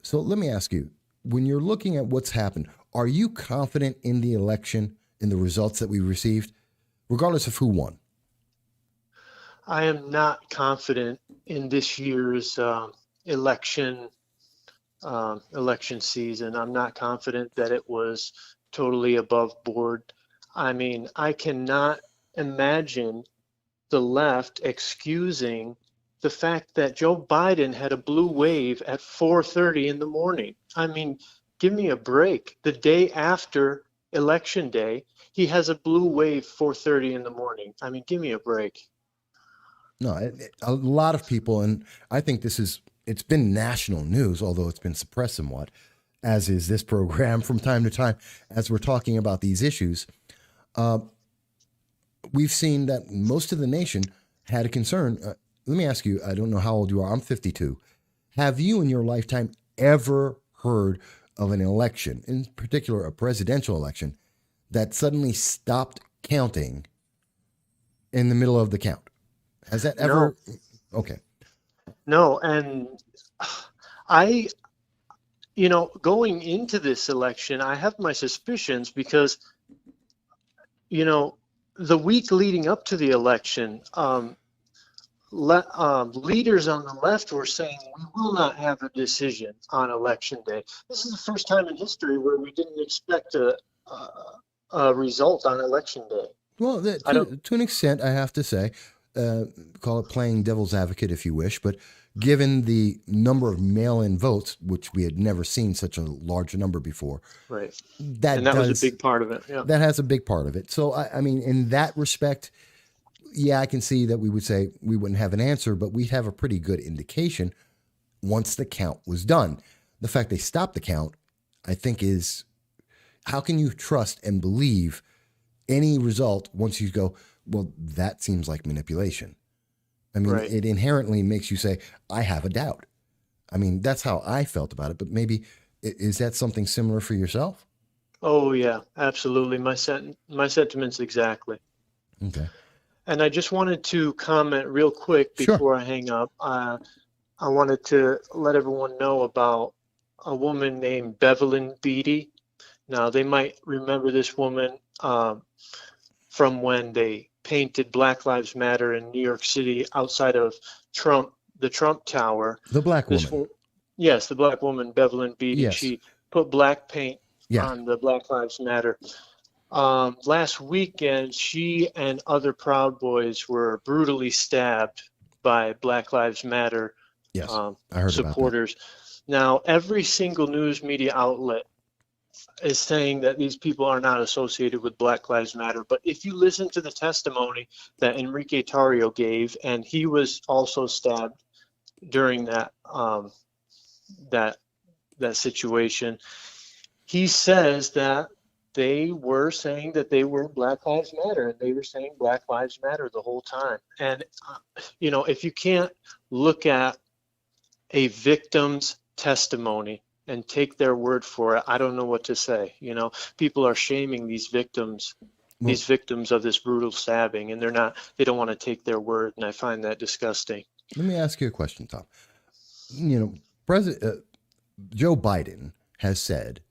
So let me ask you, when you're looking at what's happened, are you confident in the election, in the results that we received, regardless of who won? I am not confident in this year's election season. I'm not confident that it was totally above board. I mean, I cannot imagine the left excusing the fact that Joe Biden had a blue wave at 4:30 in the morning. I mean, give me a break. The day after Election Day, he has a blue wave 4:30 in the morning. I mean, give me a break. No, a lot of people, and I think it's been national news, although it's been suppressed somewhat, as is this program from time to time, as we're talking about these issues. We've seen that most of the nation had a concern. Let me ask you, I don't know how old you are. I'm 52. Have you in your lifetime ever heard of an election, in particular a presidential election, that suddenly stopped counting in the middle of the count? Has that ever? No. Okay. No, and going into this election, I have my suspicions because, the week leading up to the election, leaders on the left were saying we will not have a decision on Election Day. This is the first time in history where we didn't expect a result on Election Day. Well, to an extent, I have to say, call it playing devil's advocate if you wish, but given the number of mail-in votes, which we had never seen such a large number before. Right. That was a big part of it. Yeah. That has a big part of it. So, I mean, in that respect, yeah, I can see that we would say we wouldn't have an answer, but we'd have a pretty good indication once the count was done. The fact they stopped the count, I think, is how can you trust and believe any result once you go, well, that seems like manipulation. I mean, right. It inherently makes you say, I have a doubt. I mean, that's how I felt about it, but maybe, is that something similar for yourself? Oh, yeah, absolutely. My sentiments exactly. Okay. And I just wanted to comment real quick before I hang up. I wanted to let everyone know about a woman named Bevelyn Beatty. Now, they might remember this woman from when they painted Black Lives Matter in New York City outside of the Trump Tower. The black woman. Yes, the black woman, Bevelyn Beatty. Yes. She put black paint on the Black Lives Matter. Last weekend, she and other Proud Boys were brutally stabbed by Black Lives Matter I heard supporters. Now, every single news media outlet is saying that these people are not associated with Black Lives Matter. But if you listen to the testimony that Enrique Tarrio gave, and he was also stabbed during that that situation, he says that they were saying that they were Black Lives Matter, and they were saying Black Lives Matter the whole time. And if you can't look at a victim's testimony and take their word for it, I don't know what to say. People are shaming these victims of this brutal stabbing, and they don't want to take their word, and I find that disgusting. Let me ask you a question, Tom. President Joe Biden has said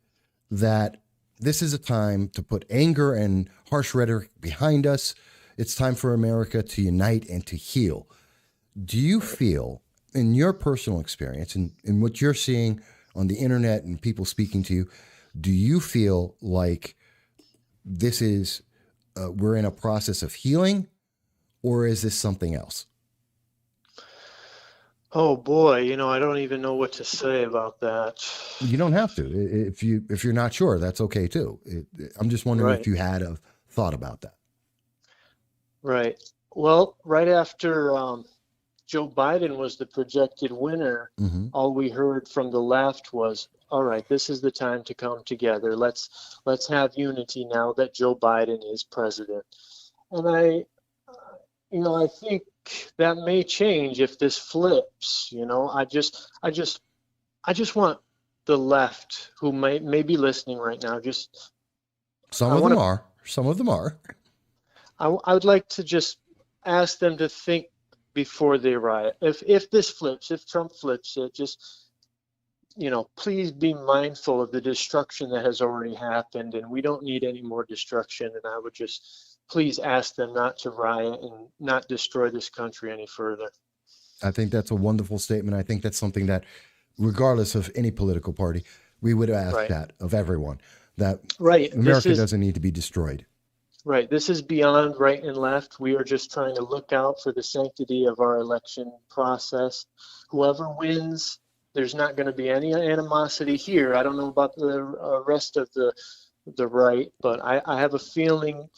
that this is a time to put anger and harsh rhetoric behind us. It's time for America to unite and to heal. Do you feel, in your personal experience and in what you're seeing on the internet and people speaking to you, do you feel like this is, we're in a process of healing, or is this something else? Oh boy, I don't even know what to say about that. You don't have to. If you're not sure, that's okay too. I'm just wondering if you had a thought about that. Right. Well, right after Joe Biden was the projected winner, all we heard from the left was, all right, this is the time to come together. Let's have unity now that Joe Biden is president. And I think that may change if this flips. I just want the left, who may be listening right now, some of them are. I would like to just ask them to think before they riot. If this flips, if Trump flips it, just please be mindful of the destruction that has already happened, and we don't need any more destruction. And I would just please ask them not to riot and not destroy this country any further. I think that's a wonderful statement. I think that's something that, regardless of any political party, we would ask that of everyone, that America doesn't need to be destroyed. Right. This is beyond right and left. We are just trying to look out for the sanctity of our election process. Whoever wins, there's not going to be any animosity here. I don't know about the rest of the right, but I have a feeling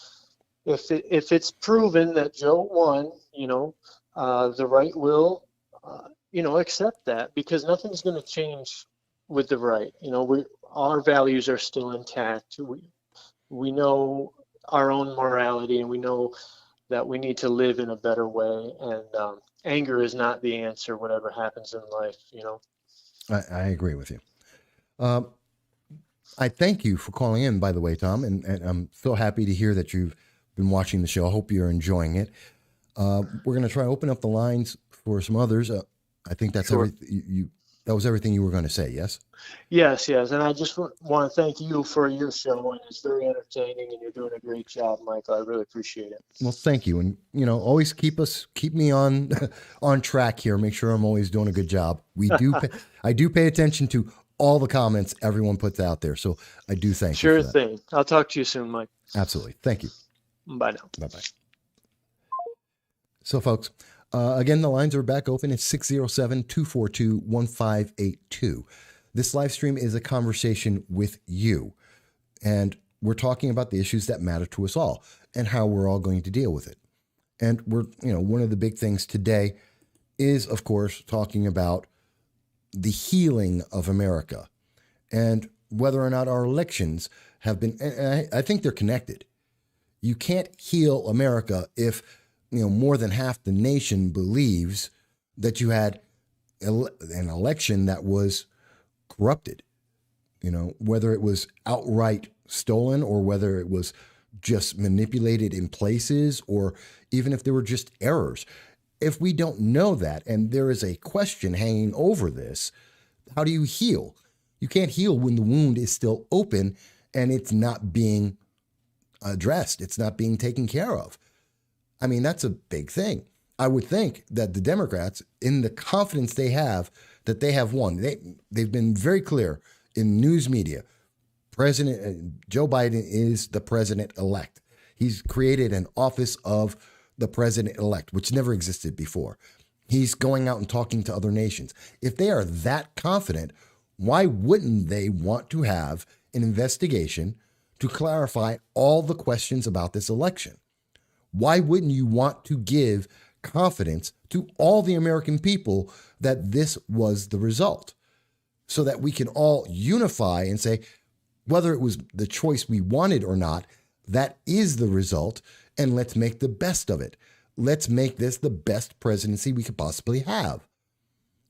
if it's proven that Joe won, the right will, accept that, because nothing's going to change with the right. Our values are still intact. We know our own morality, and we know that we need to live in a better way. And anger is not the answer, whatever happens in life. I agree with you. I thank you for calling in, by the way, Tom, and I'm so happy to hear that you've been watching the show. I hope you're enjoying it. We're going to try to open up the lines for some others. I think that's everything. That was everything you were going to say, yes? Yes. And I just want to thank you for your show, and it's very entertaining, and you're doing a great job, Michael. I really appreciate it. Well, thank you. And, always keep me on track here. Make sure I'm always doing a good job. I do pay attention to all the comments everyone puts out there. So I do thank you. Sure thing. I'll talk to you soon, Mike. Absolutely. Thank you. Bye now. Bye-bye. So, folks, again, the lines are back open. It's 607-242-1582. This live stream is a conversation with you, and we're talking about the issues that matter to us all and how we're all going to deal with it. And one of the big things today is, of course, talking about the healing of America and whether or not our elections have been, and I think they're connected. You can't heal America if more than half the nation believes that you had an election that was corrupted, whether it was outright stolen or whether it was just manipulated in places, or even if there were just errors. If we don't know that, and there is a question hanging over this, how do you heal? You can't heal when the wound is still open and it's not being addressed. It's not being taken care of. I mean, that's a big thing. I would think that the Democrats, in the confidence they have that they have won, they've been very clear in news media. President Joe Biden is the president-elect. He's created an office of the president-elect, which never existed before. He's going out and talking to other nations. If they are that confident, why wouldn't they want to have an investigation to clarify all the questions about this election. Why wouldn't you want to give confidence to all the American people that this was the result, so that we can all unify and say, whether it was the choice we wanted or not, that is the result, and let's make the best of it. Let's make this the best presidency we could possibly have.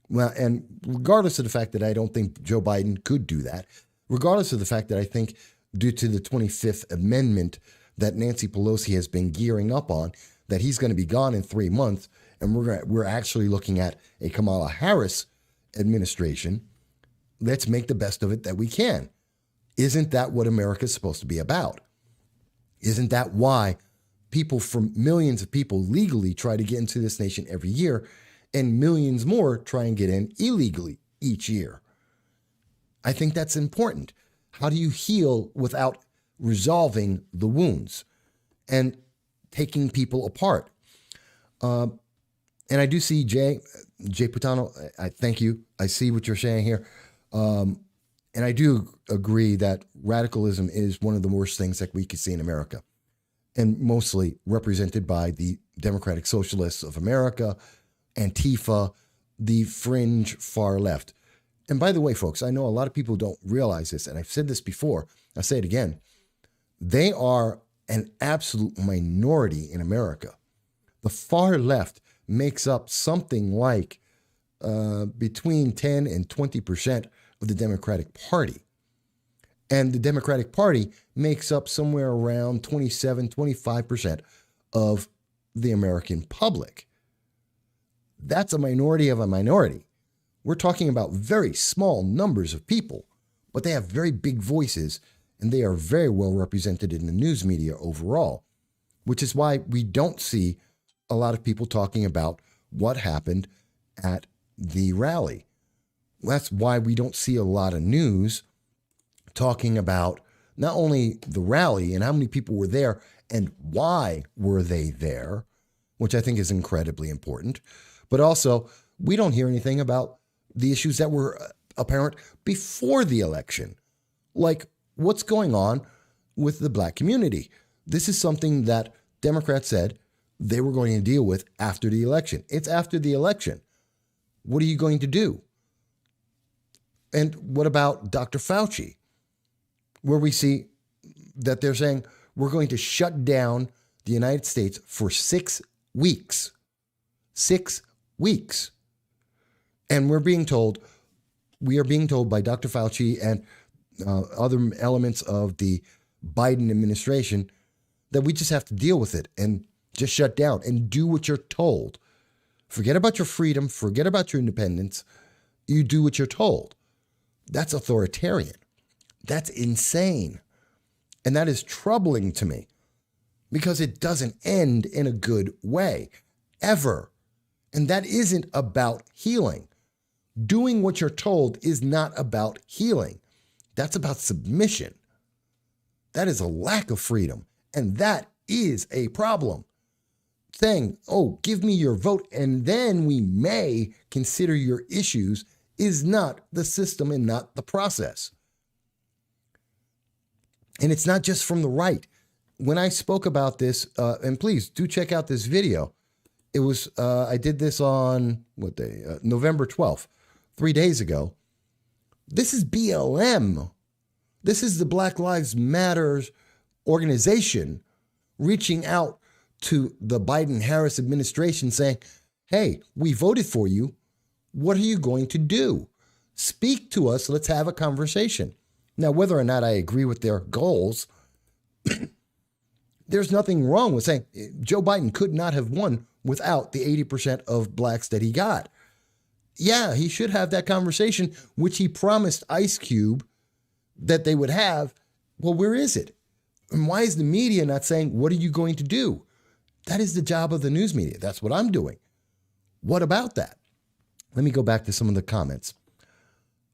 Well, and regardless of the fact that I don't think Joe Biden could do that, regardless of the fact that I think due to the 25th Amendment that Nancy Pelosi has been gearing up on, that he's going to be gone in 3 months, and we're actually looking at a Kamala Harris administration, let's make the best of it that we can. Isn't that what America's supposed to be about? Isn't that why millions of people legally try to get into this nation every year, and millions more try and get in illegally each year? I think that's important. How do you heal without resolving the wounds and taking people apart? And I do see Jay Putano, I thank you. I see what you're saying here. And I do agree that radicalism is one of the worst things that we could see in America, and mostly represented by the Democratic Socialists of America, Antifa, the fringe far left. And by the way, folks, I know a lot of people don't realize this, and I've said this before, I'll say it again. They are an absolute minority in America. The far left makes up something like between 10 and 20% of the Democratic Party. And the Democratic Party makes up somewhere around 27, 25% of the American public. That's a minority of a minority. We're talking about very small numbers of people, but they have very big voices, and they are very well represented in the news media overall, which is why we don't see a lot of people talking about what happened at the rally. That's why we don't see a lot of news talking about not only the rally and how many people were there and why were they there, which I think is incredibly important, but also we don't hear anything about the issues that were apparent before the election, like what's going on with the Black community. This is something that Democrats said they were going to deal with after the election. It's after the election. What are you going to do? And what about Dr. Fauci, where we see that they're saying we're going to shut down the United States for 6 weeks. 6 weeks. And we are being told by Dr. Fauci and other elements of the Biden administration that we just have to deal with it and just shut down and do what you're told. Forget about your freedom. Forget about your independence. You do what you're told. That's authoritarian. That's insane. And that is troubling to me because it doesn't end in a good way, ever. And that isn't about healing. Doing what you're told is not about healing. That's about submission. That is a lack of freedom. And that is a problem. Saying, oh, give me your vote and then we may consider your issues is not the system and not the process. And it's not just from the right. When I spoke about this, and please do check out this video. It was, I did this on, what day? November 12th, 3 days ago. This is BLM. This is the Black Lives Matter organization reaching out to the Biden-Harris administration saying, hey, we voted for you. What are you going to do? Speak to us. Let's have a conversation. Now, whether or not I agree with their goals, there's nothing wrong with saying Joe Biden could not have won without the 80% of blacks that he got. Yeah, he should have that conversation, which he promised Ice Cube that they would have. Well, where is it? And why is the media not saying, what are you going to do? That is the job of the news media. That's what I'm doing. What about that? Let me go back to some of the comments.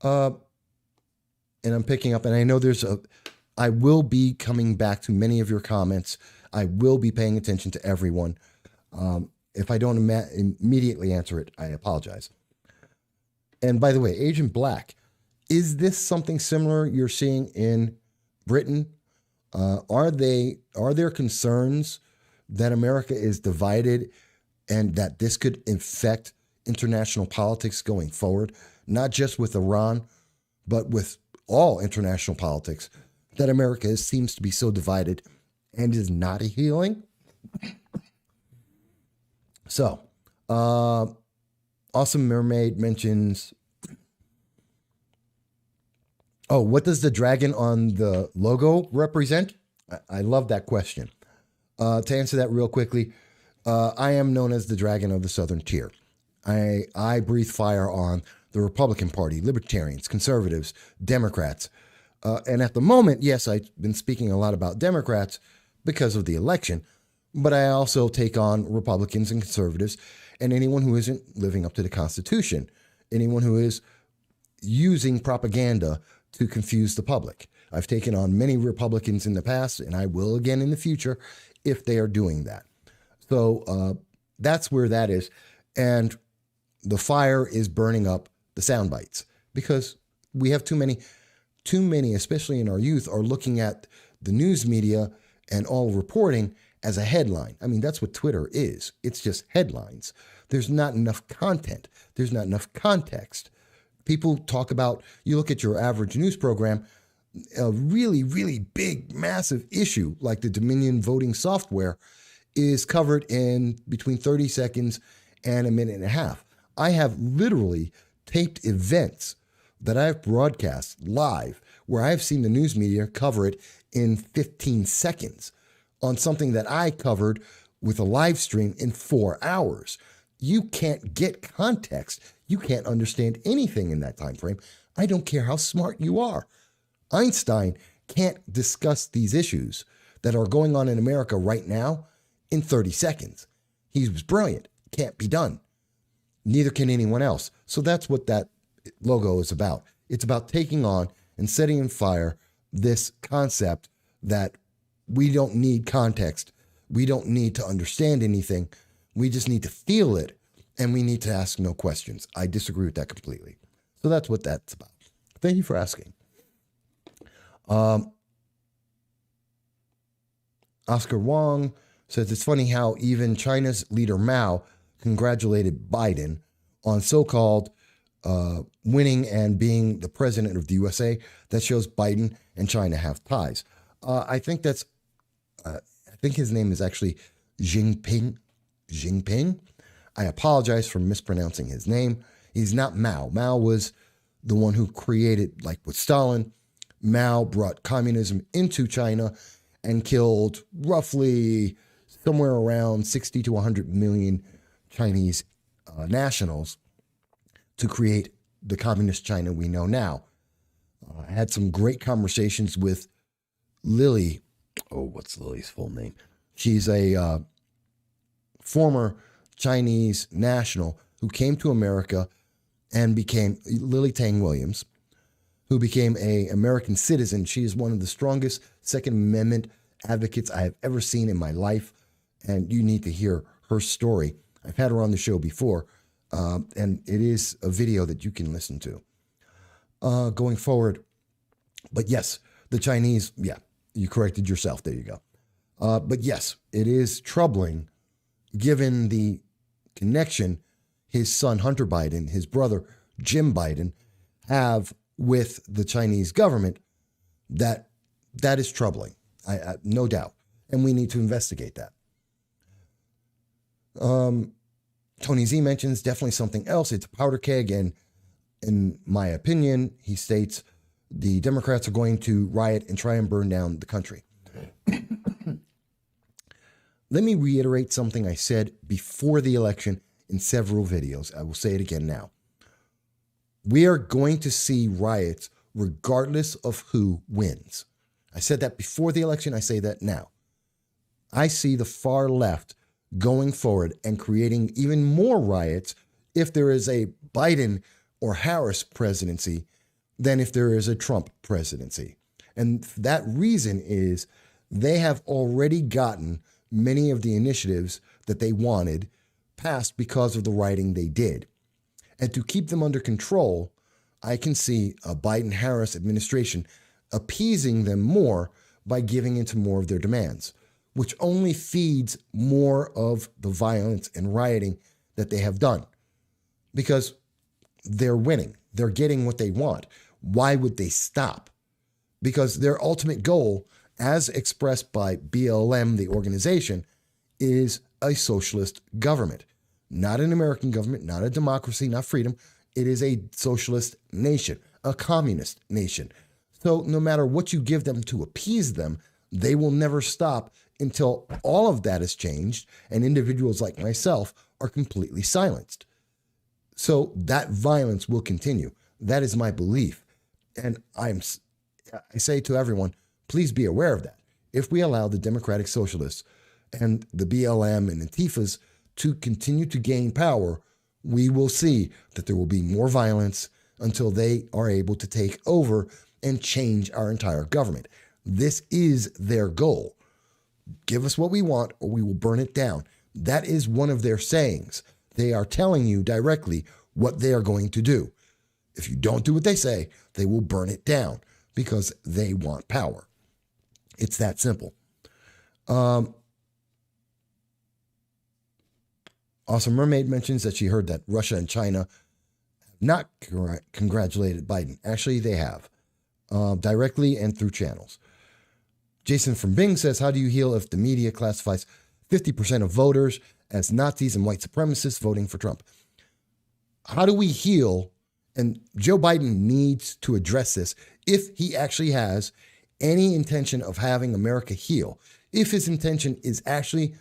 And I'm picking up, and I know I will be coming back to many of your comments. I will be paying attention to everyone. If I don't immediately answer it, I apologize. And by the way, Agent Black, is this something similar you're seeing in Britain, are there concerns that America is divided and that this could infect international politics going forward, not just with Iran, but with all international politics, that America seems to be so divided and is not healing? So, Awesome Mermaid mentions, oh, what does the dragon on the logo represent? I love that question. To answer that real quickly, I am known as the dragon of the Southern Tier. I breathe fire on the Republican Party, Libertarians, Conservatives, Democrats. And at the moment, yes, I've been speaking a lot about Democrats because of the election, but I also take on Republicans and Conservatives and anyone who isn't living up to the Constitution, anyone who is using propaganda to confuse the public. I've taken on many Republicans in the past, and I will again in the future if they are doing that. So that's where that is. And the fire is burning up the sound bites because we have too many, especially in our youth, are looking at the news media and all reporting as a headline. I mean, that's what Twitter is. It's just headlines. There's not enough content. There's not enough context. People talk about, you look at your average news program, a really, really big, massive issue like the Dominion voting software is covered in between 30 seconds and a minute and a half. I have literally taped events that I've broadcast live where I've seen the news media cover it in 15 seconds on something that I covered with a live stream in 4 hours. You can't get context. You can't understand anything in that time frame. I don't care how smart you are. Einstein can't discuss these issues that are going on in America right now in 30 seconds. He was brilliant. Can't be done. Neither can anyone else. So that's what that logo is about. It's about taking on and setting on fire this concept that we don't need context. We don't need to understand anything. We just need to feel it, and we need to ask no questions. I disagree with that completely. So that's what that's about. Thank you for asking. Oscar Wong says it's funny how even China's leader Mao congratulated Biden on so-called winning and being the president of the USA. That shows Biden and China have ties. I think that's, I think his name is actually Jinping. I apologize for mispronouncing his name. He's not Mao. Mao was the one who created, like with Stalin, Mao brought communism into China and killed roughly somewhere around 60 to 100 million Chinese nationals to create the communist China we know now. I had some great conversations with Lily. Oh, what's Lily's full name? She's a former Chinese national who came to America and became Lily Tang Williams, who became an American citizen. She is one of the strongest Second Amendment advocates I have ever seen in my life, and you need to hear her story. I've had her on the show before, and it is a video that you can listen to going forward. But yes, the Chinese, yeah, you corrected yourself. There you go. But yes, it is troubling given the connection his son, Hunter Biden, his brother, Jim Biden, have with the Chinese government. That is troubling, I no doubt. And we need to investigate that. Tony Z mentions definitely something else. It's a powder keg. And in my opinion, he states the Democrats are going to riot and try and burn down the country. Let me reiterate something I said before the election in several videos. I will say it again now. We are going to see riots regardless of who wins. I said that before the election. I say that now. I see the far left going forward and creating even more riots if there is a Biden or Harris presidency than if there is a Trump presidency. And that reason is they have already gotten many of the initiatives that they wanted passed because of the writing they did. And to keep them under control, I can see a Biden-Harris administration appeasing them more by giving into more of their demands, which only feeds more of the violence and rioting that they have done. Because they're winning. They're getting what they want. Why would they stop? Because their ultimate goal, as expressed by BLM, the organization, is a socialist government. Not an American government, not a democracy, not freedom. It is a socialist nation, a communist nation. So no matter what you give them to appease them, they will never stop until all of that is changed and individuals like myself are completely silenced. So that violence will continue. That is my belief. And I say to everyone, please be aware of that. If we allow the Democratic Socialists and the BLM and Antifas to continue to gain power, we will see that there will be more violence until they are able to take over and change our entire government. This is their goal. Give us what we want or we will burn it down. That is one of their sayings. They are telling you directly what they are going to do. If you don't do what they say, they will burn it down because they want power. It's that simple. Awesome Mermaid mentions that she heard that Russia and China have not congratulated Biden. Actually, they have, directly and through channels. Jason from Bing says, how do you heal if the media classifies 50% of voters as Nazis and white supremacists voting for Trump? How do we heal? And Joe Biden needs to address this if he actually has any intention of having America heal. If his intention is actually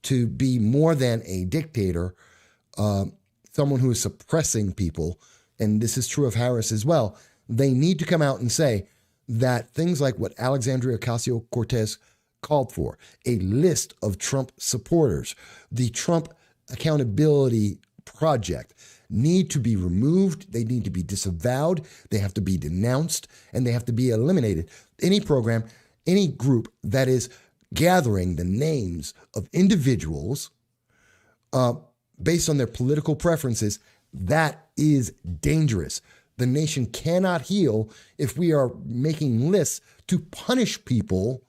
to be more than a dictator, someone who is suppressing people, and this is true of Harris as well, they need to come out and say that things like what Alexandria Ocasio-Cortez called for, a list of Trump supporters, the Trump Accountability Project, need to be removed. They need to be disavowed. They have to be denounced, and they have to be eliminated. Any program, any group that is gathering the names of individuals based on their political preferences, that is dangerous. The nation cannot heal if we are making lists to punish people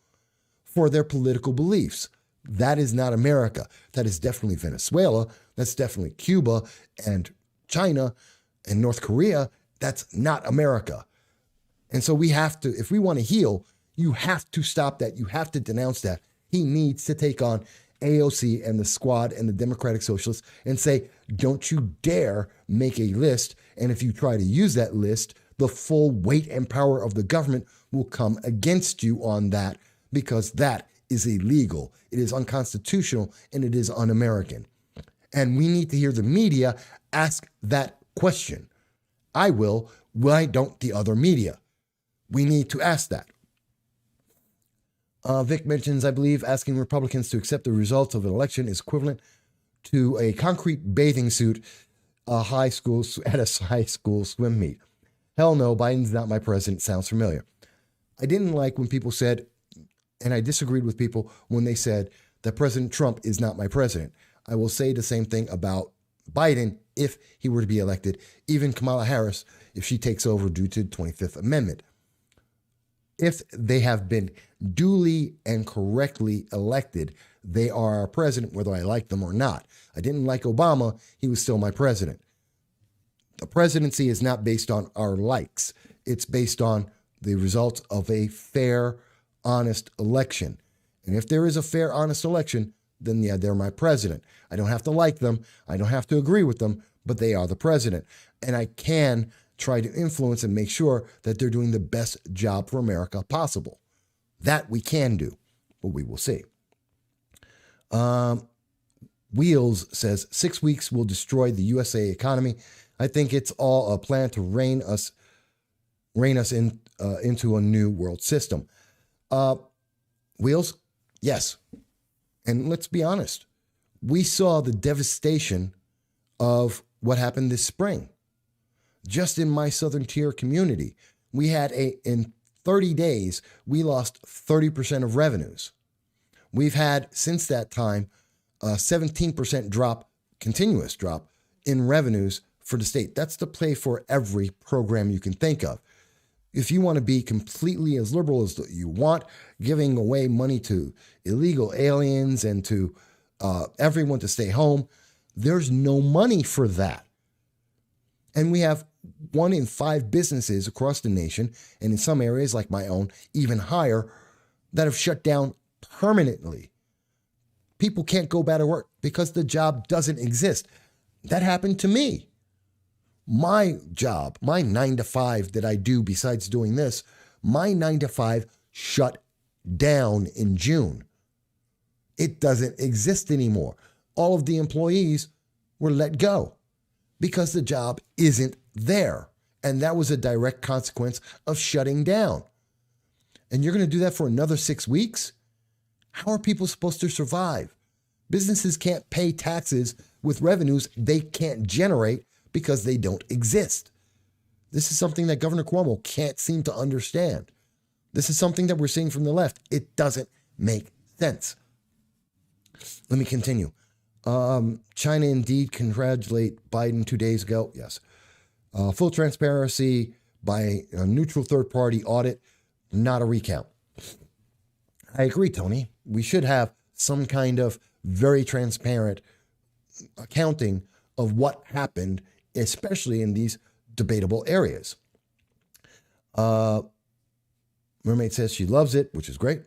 for their political beliefs. That is not America. That is definitely Venezuela. That's definitely Cuba and China and North Korea. That's not America. And so we have to, if we want to heal, you have to stop that. You have to denounce that. He needs to take on AOC and the squad and the Democratic Socialists and say, don't you dare make a list. And if you try to use that list, the full weight and power of the government will come against you on that, because that is illegal. It is unconstitutional and it is un-American. And we need to hear the media ask that question. I will. Why don't the other media? We need to ask that. Vic mentions, I believe, asking Republicans to accept the results of an election is equivalent to a concrete bathing suit at a high school swim meet. Hell no, Biden's not my president. Sounds familiar. I didn't like when people said, and I disagreed with people when they said that President Trump is not my president. I will say the same thing about Biden if he were to be elected, even Kamala Harris if she takes over due to the 25th Amendment. If they have been duly and correctly elected, they are our president, whether I like them or not. I didn't like Obama. He was still my president. The presidency is not based on our likes. It's based on the results of a fair, honest election. And if there is a fair, honest election, then yeah, they're my president. I don't have to like them. I don't have to agree with them, but they are the president. And I can try to influence and make sure that they're doing the best job for America possible. That we can do, but we will see. Wheels says 6 weeks will destroy the USA economy. I think it's all a plan to rein us into a new world system. Wheels, yes. And let's be honest. We saw the devastation of what happened this spring. Just in my Southern Tier community, we had in 30 days, we lost 30% of revenues. We've had, since that time, a 17% drop, continuous drop in revenues for the state. That's to play for every program you can think of. If you want to be completely as liberal as you want, giving away money to illegal aliens and to everyone to stay home, there's no money for that. And we have 1 in 5 businesses across the nation, and in some areas like my own, even higher, that have shut down permanently. People can't go back to work because the job doesn't exist. That happened to me. My job, my 9 to 5 that I do besides doing this, my 9 to 5 shut down in June. It doesn't exist anymore. All of the employees were let go because the job isn't there. And that was a direct consequence of shutting down. And you're going to do that for another 6 weeks? How are people supposed to survive? Businesses can't pay taxes with revenues they can't generate because they don't exist. This is something that Governor Cuomo can't seem to understand. This is something that we're seeing from the left. It doesn't make sense. Let me continue. China indeed congratulate Biden 2 days ago. Yes. Full transparency by a neutral third-party audit, not a recount. I agree, Tony. We should have some kind of very transparent accounting of what happened, especially in these debatable areas. Mermaid says she loves it, which is great.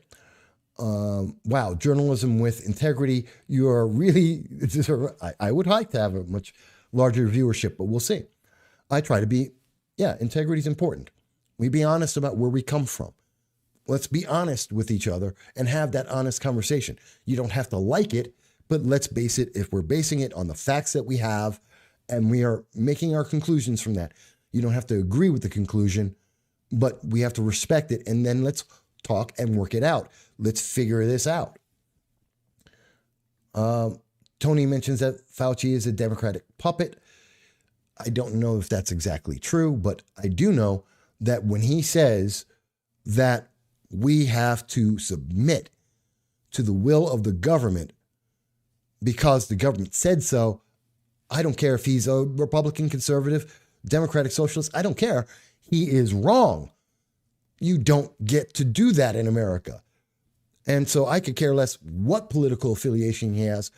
Wow, journalism with integrity. You are really, I would like to have a much larger viewership, but we'll see. I try to be, integrity is important. We be honest about where we come from. Let's be honest with each other and have that honest conversation. You don't have to like it, but let's base it, if we're basing it on the facts that we have and we are making our conclusions from that, you don't have to agree with the conclusion, but we have to respect it. And then let's talk and work it out. Let's figure this out. Tony mentions that Fauci is a Democratic puppet. I don't know if that's exactly true, but I do know that when he says that we have to submit to the will of the government because the government said so, I don't care if he's a Republican, conservative, Democratic, socialist. I don't care. He is wrong. You don't get to do that in America. And so I could care less what political affiliation he has.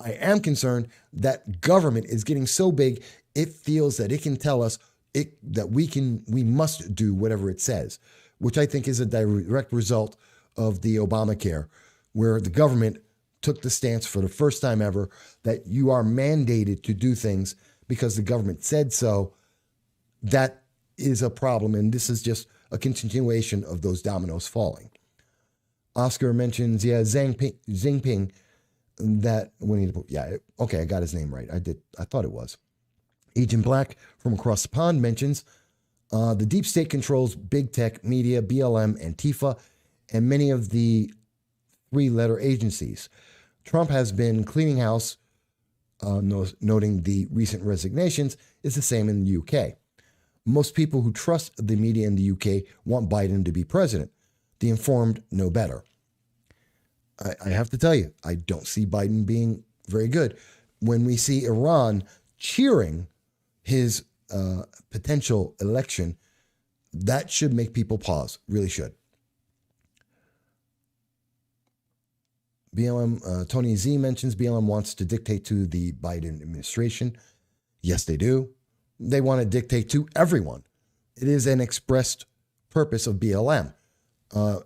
I am concerned that government is getting so big, it feels that it can tell us that we must do whatever it says, which I think is a direct result of the Obamacare, where the government took the stance for the first time ever that you are mandated to do things because the government said so. That is a problem, and this is just a continuation of those dominoes falling. Oscar mentions, Xi Jinping, that I got his name right. I thought it was. Agent Black from across the pond mentions the deep state controls big tech, media, BLM, Antifa, and many of the 3-letter agencies. Trump has been cleaning house, noting the recent resignations is the same in the UK. Most people who trust the media in the UK want Biden to be president. The informed know better. I have to tell you, I don't see Biden being very good. When we see Iran cheering his potential election, that should make people pause, really should. BLM, Tony Z mentions BLM wants to dictate to the Biden administration. Yes, they do. They want to dictate to everyone. It is an expressed purpose of BLM and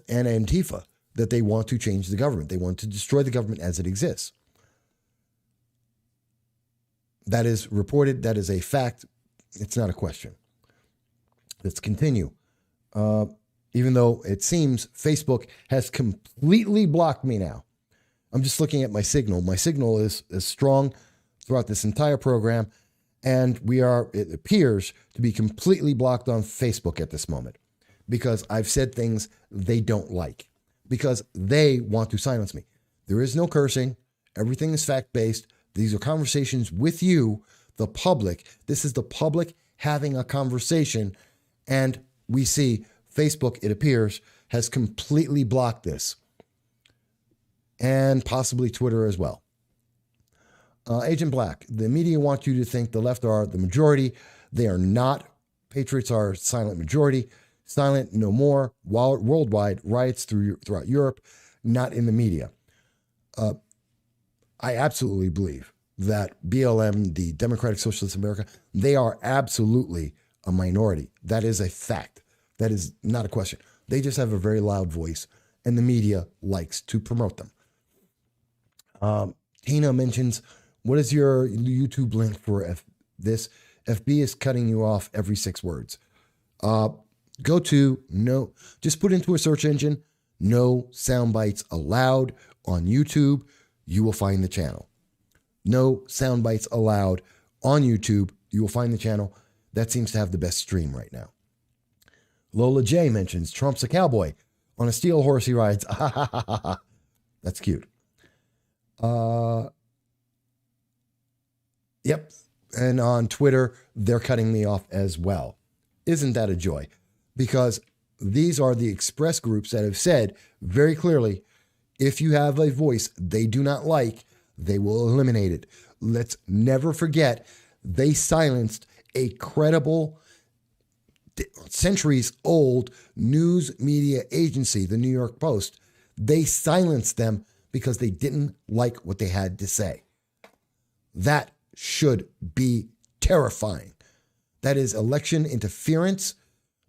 Antifa that they want to change the government. They want to destroy the government as it exists. That is reported. That is a fact. It's not a question. Let's continue. Even though it seems Facebook has completely blocked me now. I'm just looking at my signal. My signal is strong throughout this entire program, and it appears to be completely blocked on Facebook at this moment because I've said things they don't like, because they want to silence me. There is no cursing. Everything is fact-based. These are conversations with you, the public. This is the public having a conversation, and we see Facebook, it appears, has completely blocked this, and possibly Twitter as well. Agent Black, the media want you to think the left are the majority. They are not. Patriots are silent majority. Silent no more. Worldwide riots throughout Europe, not in the media. I absolutely believe that BLM, the Democratic Socialists of America, they are absolutely a minority. That is a fact. That is not a question. They just have a very loud voice, and the media likes to promote them. Tina mentions, what is your YouTube link for this? FB is cutting you off every 6 words. Go to just put into a search engine, No Soundbites Allowed on YouTube. You will find the channel. No Soundbites Allowed on YouTube. You will find the channel. That seems to have the best stream right now. Lola J mentions Trump's a cowboy on a steel horse he rides. That's cute. Yep. And on Twitter, they're cutting me off as well. Isn't that a joy? Because these are the express groups that have said very clearly, if you have a voice they do not like, they will eliminate it. Let's never forget, they silenced a credible, centuries-old news media agency, the New York Post. They silenced them because they didn't like what they had to say. That should be terrifying. That is election interference.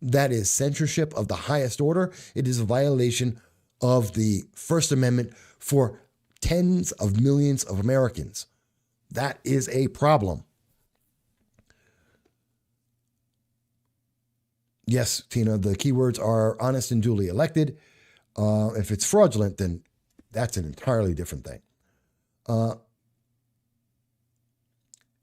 That is censorship of the highest order. It is a violation of the First Amendment for tens of millions of Americans. That is a problem. Yes, Tina, the keywords are honest and duly elected. If it's fraudulent, then that's an entirely different thing.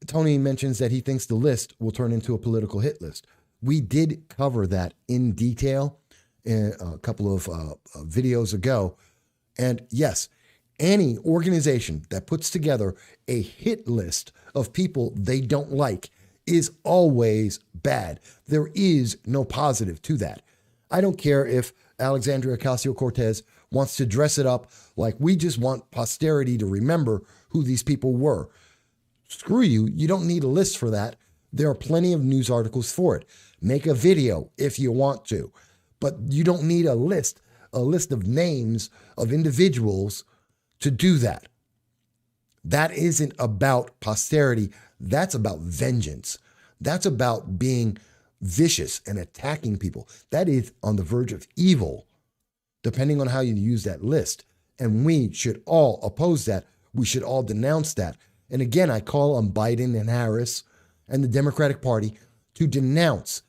Tony mentions that he thinks the list will turn into a political hit list. We did cover that in detail in a couple of videos ago. And yes, any organization that puts together a hit list of people they don't like is always bad. There is no positive to that. I don't care if Alexandria Ocasio-Cortez wants to dress it up like we just want posterity to remember who these people were. Screw you. You don't need a list for that. There are plenty of news articles for it. Make a video if you want to, but you don't need a list of names of individuals to do that. That isn't about posterity. That's about vengeance. That's about being vicious and attacking people. That is on the verge of evil, depending on how you use that list. And we should all oppose that. We should all denounce that. And again, I call on Biden and Harris and the Democratic Party to denounce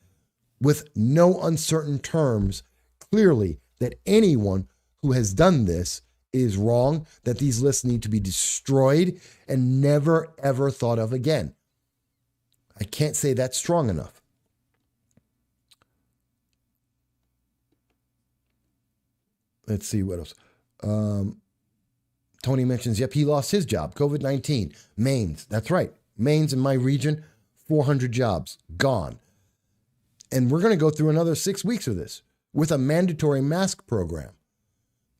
with no uncertain terms clearly that anyone who has done this is wrong, that these lists need to be destroyed and never, ever thought of again. I can't say that strong enough. Let's see what else. Tony mentions, yep, he lost his job. COVID-19. Maine's. That's right. Maine's in my region, 400 jobs gone. And we're going to go through another 6 weeks of this with a mandatory mask program.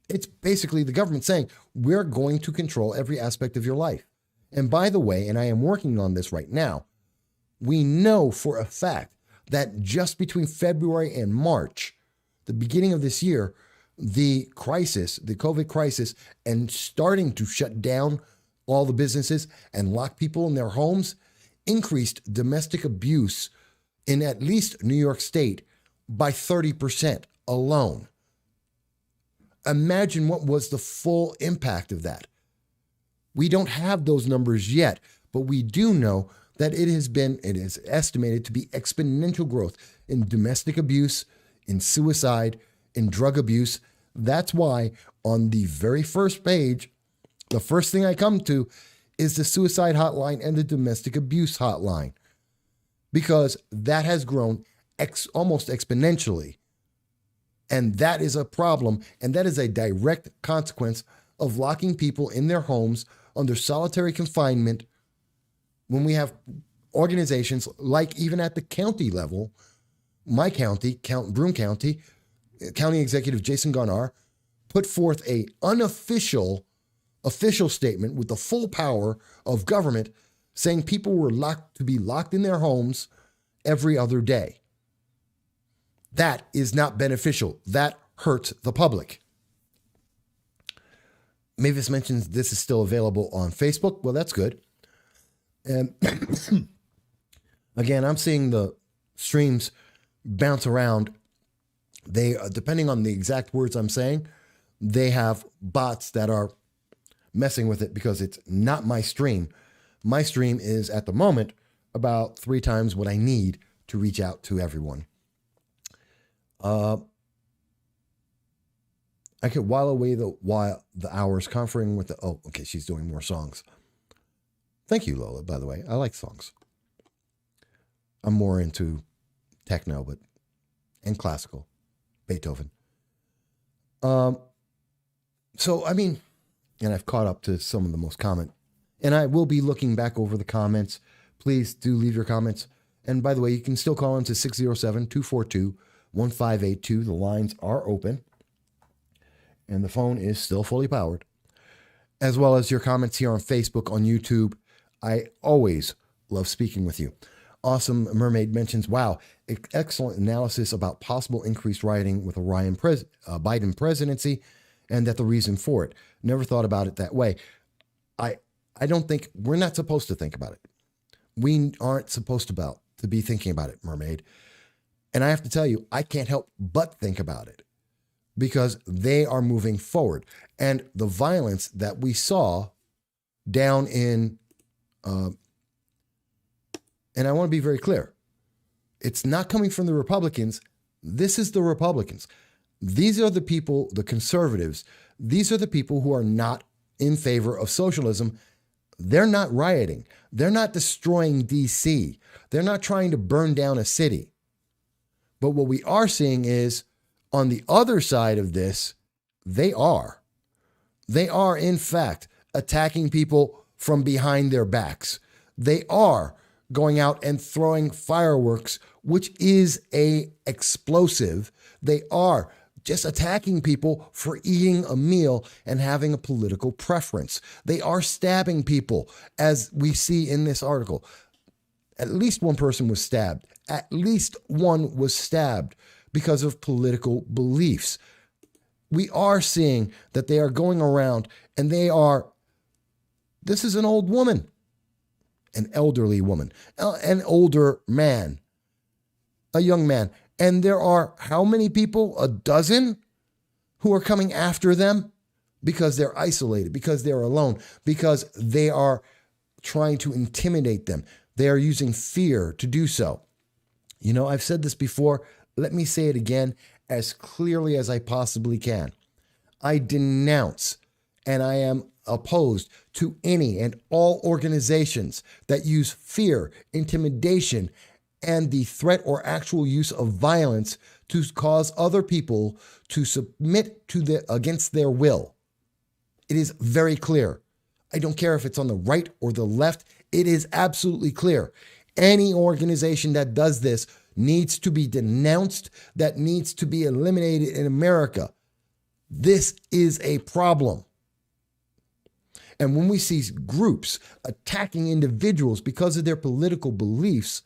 It's basically the government saying, we're going to control every aspect of your life. And by the way, and I am working on this right now, we know for a fact that just between February and March, the beginning of this year, the crisis, the COVID crisis, and starting to shut down all the businesses and lock people in their homes, increased domestic abuse in at least New York State by 30% alone. Imagine what was the full impact of that. We don't have those numbers yet, but we do know that it is estimated to be exponential growth in domestic abuse, in suicide, in drug abuse. That's why on the very first page, the first thing I come to is the suicide hotline and the domestic abuse hotline, because that has grown almost exponentially. And that is a problem. And that is a direct consequence of locking people in their homes under solitary confinement. When we have organizations like, even at the county level, my county, Broome County, County Executive Jason Garnar put forth a unofficial statement with the full power of government saying people were to be locked in their homes every other day. That is not beneficial. That hurts the public. Mavis mentions this is still available on Facebook. Well, that's good. And again, I'm seeing the streams bounce around. They, depending on the exact words I'm saying, they have bots that are messing with it because it's not my stream. My stream is at the moment about 3 times what I need to reach out to everyone. I could while away the hours conferring with the, oh, okay, she's doing more songs. Thank you, Lola, by the way. I like songs. I'm more into techno, and classical, Beethoven. So, I mean, and I've caught up to some of the most common, and I will be looking back over the comments. Please do leave your comments. And by the way, you can still call into 607-242-1582. The lines are open, and the phone is still fully powered, as well as your comments here on Facebook, on YouTube. I always love speaking with you. Awesome Mermaid mentions, wow, excellent analysis about possible increased rioting with a Biden presidency, and that the reason for it. Never thought about it that way. I don't think, we're not supposed to think about it. We aren't supposed to be thinking about it, Mermaid. And I have to tell you, I can't help but think about it because they are moving forward. And the violence that we saw down in, and I want to be very clear, it's not coming from the Republicans. This is the Republicans. These are the people, the conservatives. These are the people who are not in favor of socialism. They're not rioting. They're not destroying DC. They're not trying to burn down a city. But what we are seeing is on the other side of this, they are. They are, in fact, attacking people from behind their backs. They are going out and throwing fireworks, which is a explosive. They are just attacking people for eating a meal and having a political preference. They are stabbing people, as we see in this article. At least one person was stabbed. At least one was stabbed because of political beliefs. We are seeing that they are going around and this is an old woman, an elderly woman, an older man, a young man. And there are how many people? 12 who are coming after them because they're isolated, because they're alone, because they are trying to intimidate them. They are using fear to do so. You know, I've said this before. Let me say it again as clearly as I possibly can. I denounce and I am opposed to any and all organizations that use fear, intimidation, and the threat or actual use of violence to cause other people to submit to against their will. It is very clear. I don't care if it's on the right or the left. It is absolutely clear. Any organization that does this needs to be denounced, that needs to be eliminated in America. This is a problem. And when we see groups attacking individuals because of their political beliefs,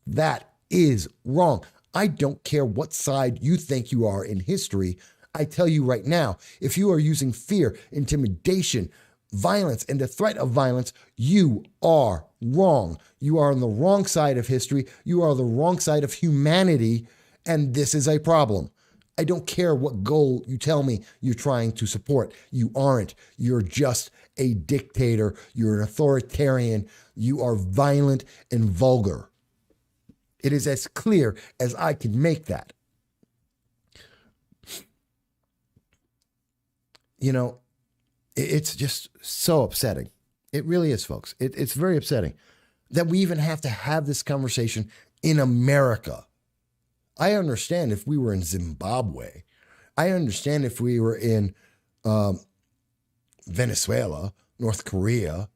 that is wrong. I don't care what side you think you are in history. I tell you right now, if you are using fear, intimidation, violence, and the threat of violence, you are wrong. You are on the wrong side of history. You are on the wrong side of humanity, and this is a problem. I don't care what goal you tell me you're trying to support. You aren't. You're just a dictator. You're an authoritarian. You are violent and vulgar. It is as clear as I can make that. You know, it's just so upsetting. It really is, folks. It's very upsetting that we even have to have this conversation in America. I understand if we were in Zimbabwe. I understand if we were in Venezuela, North Korea.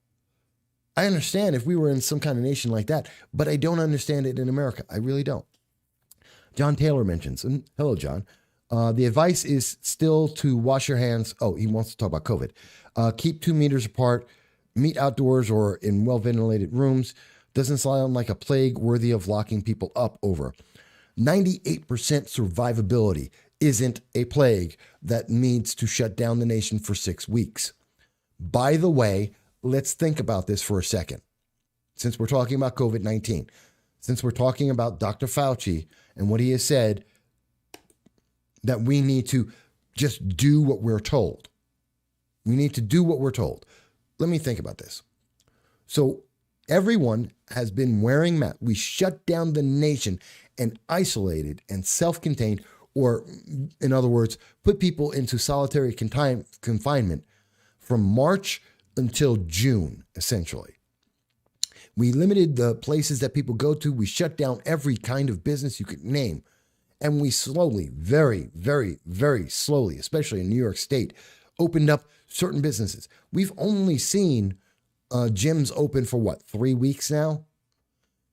I understand if we were in some kind of nation like that, but I don't understand it in America. I really don't. John Taylor mentions, and hello, John. The advice is still to wash your hands. Oh, he wants to talk about COVID. Keep 2 meters apart, meet outdoors or in well-ventilated rooms. Doesn't sound like a plague worthy of locking people up over. 98% survivability isn't a plague that needs to shut down the nation for 6 weeks. By the way, let's think about this for a second. Since we're talking about COVID-19, since we're talking about Dr. Fauci and what he has said, that we need to just do what we're told. We need to do what we're told. Let me think about this. So everyone has been wearing masks. We shut down the nation and isolated and self-contained, or in other words, put people into solitary confinement from March until June, essentially. We limited the places that people go to. We shut down every kind of business you could name. And we slowly, very, very, very slowly, especially in New York State, opened up certain businesses. We've only seen gyms open for what, 3 weeks now?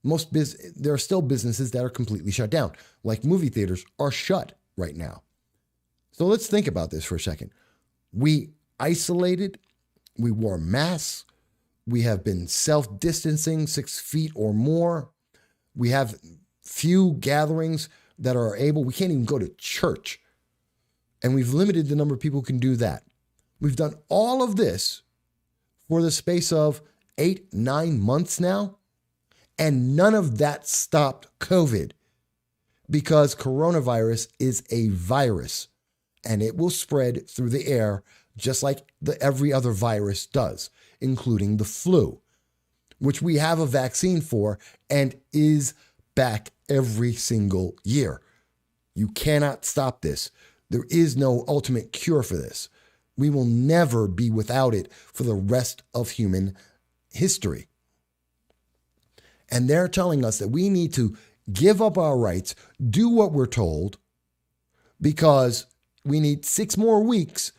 There are still businesses that are completely shut down, like movie theaters are shut right now. So let's think about this for a second. We isolated, we wore masks, we have been self-distancing 6 feet or more. We have few gatherings that are able, we can't even go to church. And we've limited the number of people who can do that. We've done all of this for the space of 8-9 months now. And none of that stopped COVID, because coronavirus is a virus and it will spread through the air just like every other virus does, including the flu, which we have a vaccine for and is back every single year. You cannot stop this. There is no ultimate cure for this. We will never be without it for the rest of human history. And they're telling us that we need to give up our rights, do what we're told, because we need 6 more weeks,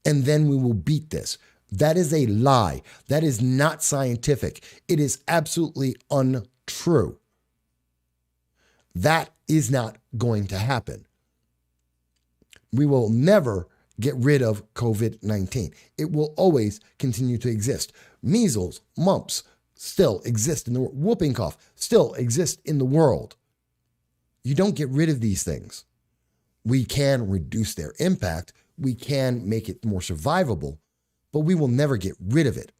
and then we will beat this. That is a lie. That is not scientific. It is absolutely untrue. That is not going to happen. We will never get rid of COVID-19. It will always continue to exist. Measles, mumps still exist in the world. Whooping cough still exists in the world. You don't get rid of these things. We can reduce their impact. We can make it more survivable, but we will never get rid of it,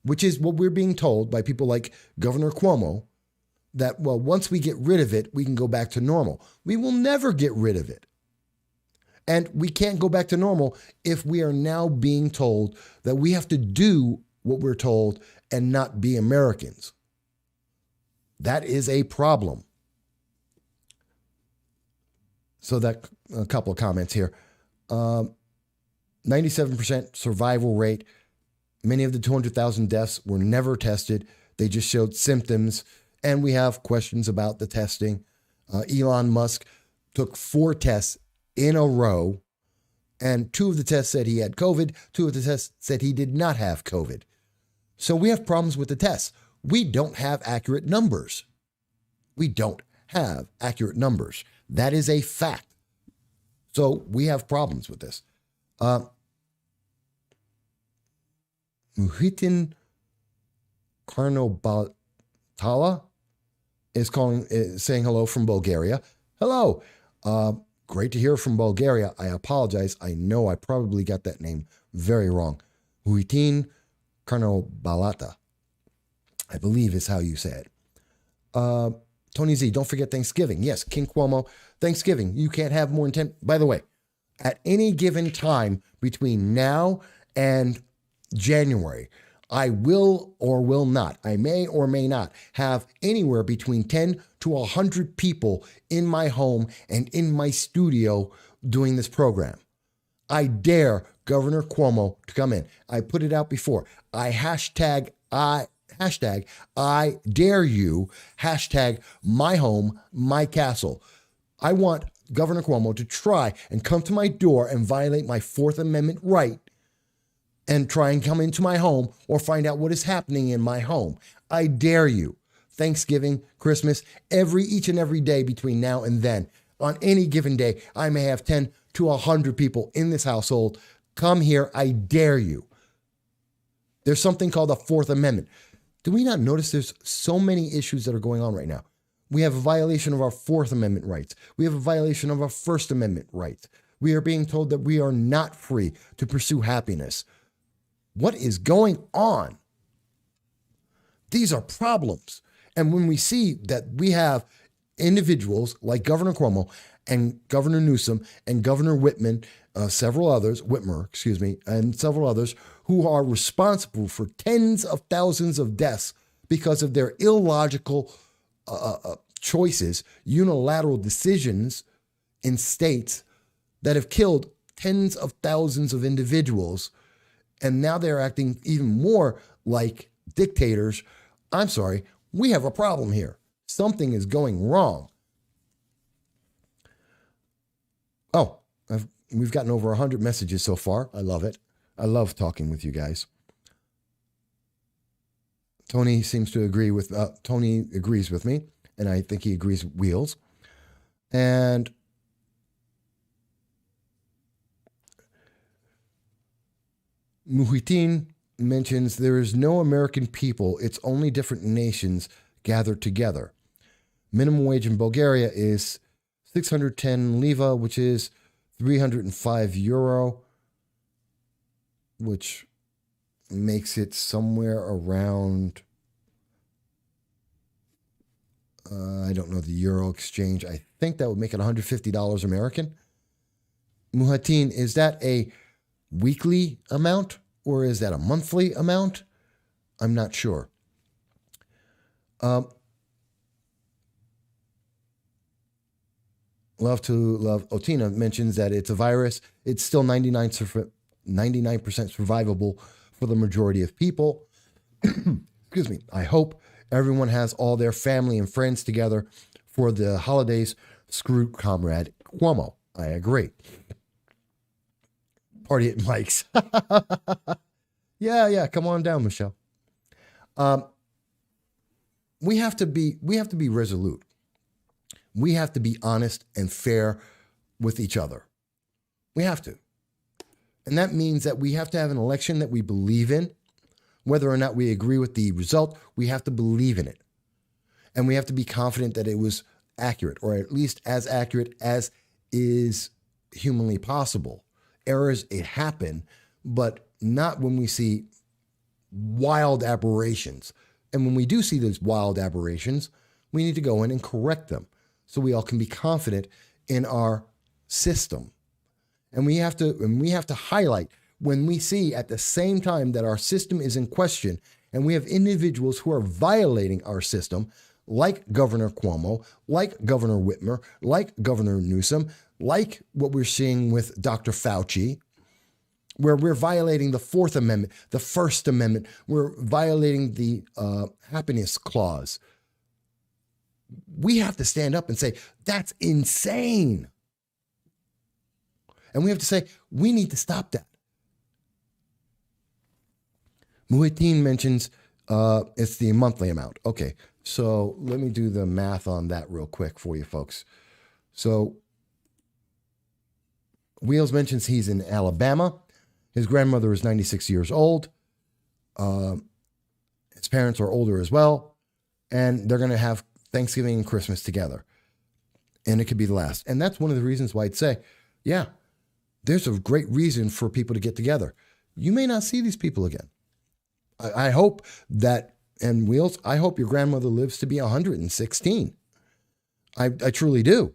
which is what we're being told by people like Governor Cuomo, that, well, once we get rid of it, we can go back to normal. We will never get rid of it. And we can't go back to normal if we are now being told that we have to do what we're told and not be Americans. That is a problem. So that a couple of comments here. 97% survival rate. Many of the 200,000 deaths were never tested. They just showed symptoms. And we have questions about the testing. Elon Musk took 4 tests in a row, and 2 of the tests said he had COVID. 2 of the tests said he did not have COVID. So we have problems with the tests. We don't have accurate numbers. We don't have accurate numbers. That is a fact. So we have problems with this. Muhitin Karnobatala is saying hello from Bulgaria. Hello. Great to hear from Bulgaria. I apologize. I know I probably got that name very wrong. Muhitin Karnobalata, I believe is how you say it. Tony Z, don't forget Thanksgiving. Yes, King Cuomo, Thanksgiving. You can't have more than 10. By the way, at any given time between now and January, I will or will not, I may or may not have anywhere between 10 to 100 people in my home and in my studio doing this program. I dare Governor Cuomo to come in. I put it out before. Hashtag I dare you, hashtag my home, my castle. I want Governor Cuomo to try and come to my door and violate my 4th Amendment right and try and come into my home or find out what is happening in my home. I dare you. Thanksgiving, Christmas, each and every day between now and then. On any given day, I may have 10 to 100 people in this household. Come here, I dare you. There's something called the 4th Amendment. Do we not notice there's so many issues that are going on right now? We have a violation of our Fourth Amendment rights. We have a violation of our First Amendment rights. We are being told that we are not free to pursue happiness. What is going on? These are problems. And when we see that we have individuals like Governor Cuomo and Governor Newsom and Governor Whitmer, and several others who are responsible for tens of thousands of deaths because of their illogical choices, unilateral decisions in states that have killed tens of thousands of individuals, and now they're acting even more like dictators. I'm sorry, we have a problem here. Something is going wrong. Oh, we've gotten over 100 messages so far. I love it. I love talking with you guys. Tony agrees with me, and I think he agrees with Wheels. And Muhitin mentions there is no American people. It's only different nations gathered together. Minimum wage in Bulgaria is 610 leva, which is 305 euro, which makes it somewhere around, I don't know the euro exchange. I think that would make it $150 American. Muhatin, is that a weekly amount or is that a monthly amount? I'm not sure. Love Otina mentions that it's a virus. It's still 99% survivable for the majority of people. Excuse me. I hope everyone has all their family and friends together for the holidays. Screw Comrade Cuomo. I agree. Party at Mike's. Yeah. Come on down, Michelle. We have to be resolute. We have to be honest and fair with each other. We have to. And that means that we have to have an election that we believe in. Whether or not we agree with the result, we have to believe in it. And we have to be confident that it was accurate, or at least as accurate as is humanly possible. Errors, it happen, but not when we see wild aberrations. And when we do see those wild aberrations, we need to go in and correct them so we all can be confident in our system. And we have to highlight when we see at the same time that our system is in question and we have individuals who are violating our system, like Governor Cuomo, like Governor Whitmer, like Governor Newsom, like what we're seeing with Dr. Fauci, where we're violating the Fourth Amendment, the First Amendment, we're violating the happiness clause. We have to stand up and say, that's insane. And we have to say, we need to stop that. Muhitin mentions it's the monthly amount. Okay, so let me do the math on that real quick for you folks. So Wheels mentions he's in Alabama. His grandmother is 96 years old. His parents are older as well. And they're going to have Thanksgiving and Christmas together. And it could be the last. And that's one of the reasons why I'd say, yeah, there's a great reason for people to get together. You may not see these people again. I hope that, and Wheels, I hope your grandmother lives to be 116. I truly do.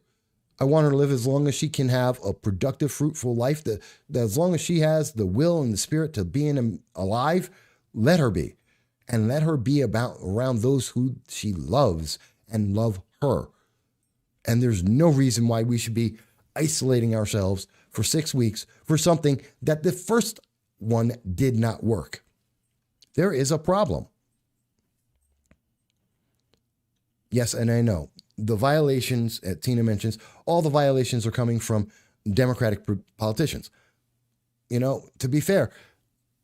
I want her to live as long as she can have a productive, fruitful life, that as long as she has the will and the spirit to being alive, let her be. And let her be around those who she loves and love her. And there's no reason why we should be isolating ourselves for 6 weeks for something that the first one did not work. There is a problem. Yes, and I know the violations, Tina mentions, all the violations are coming from Democratic politicians. You know, to be fair,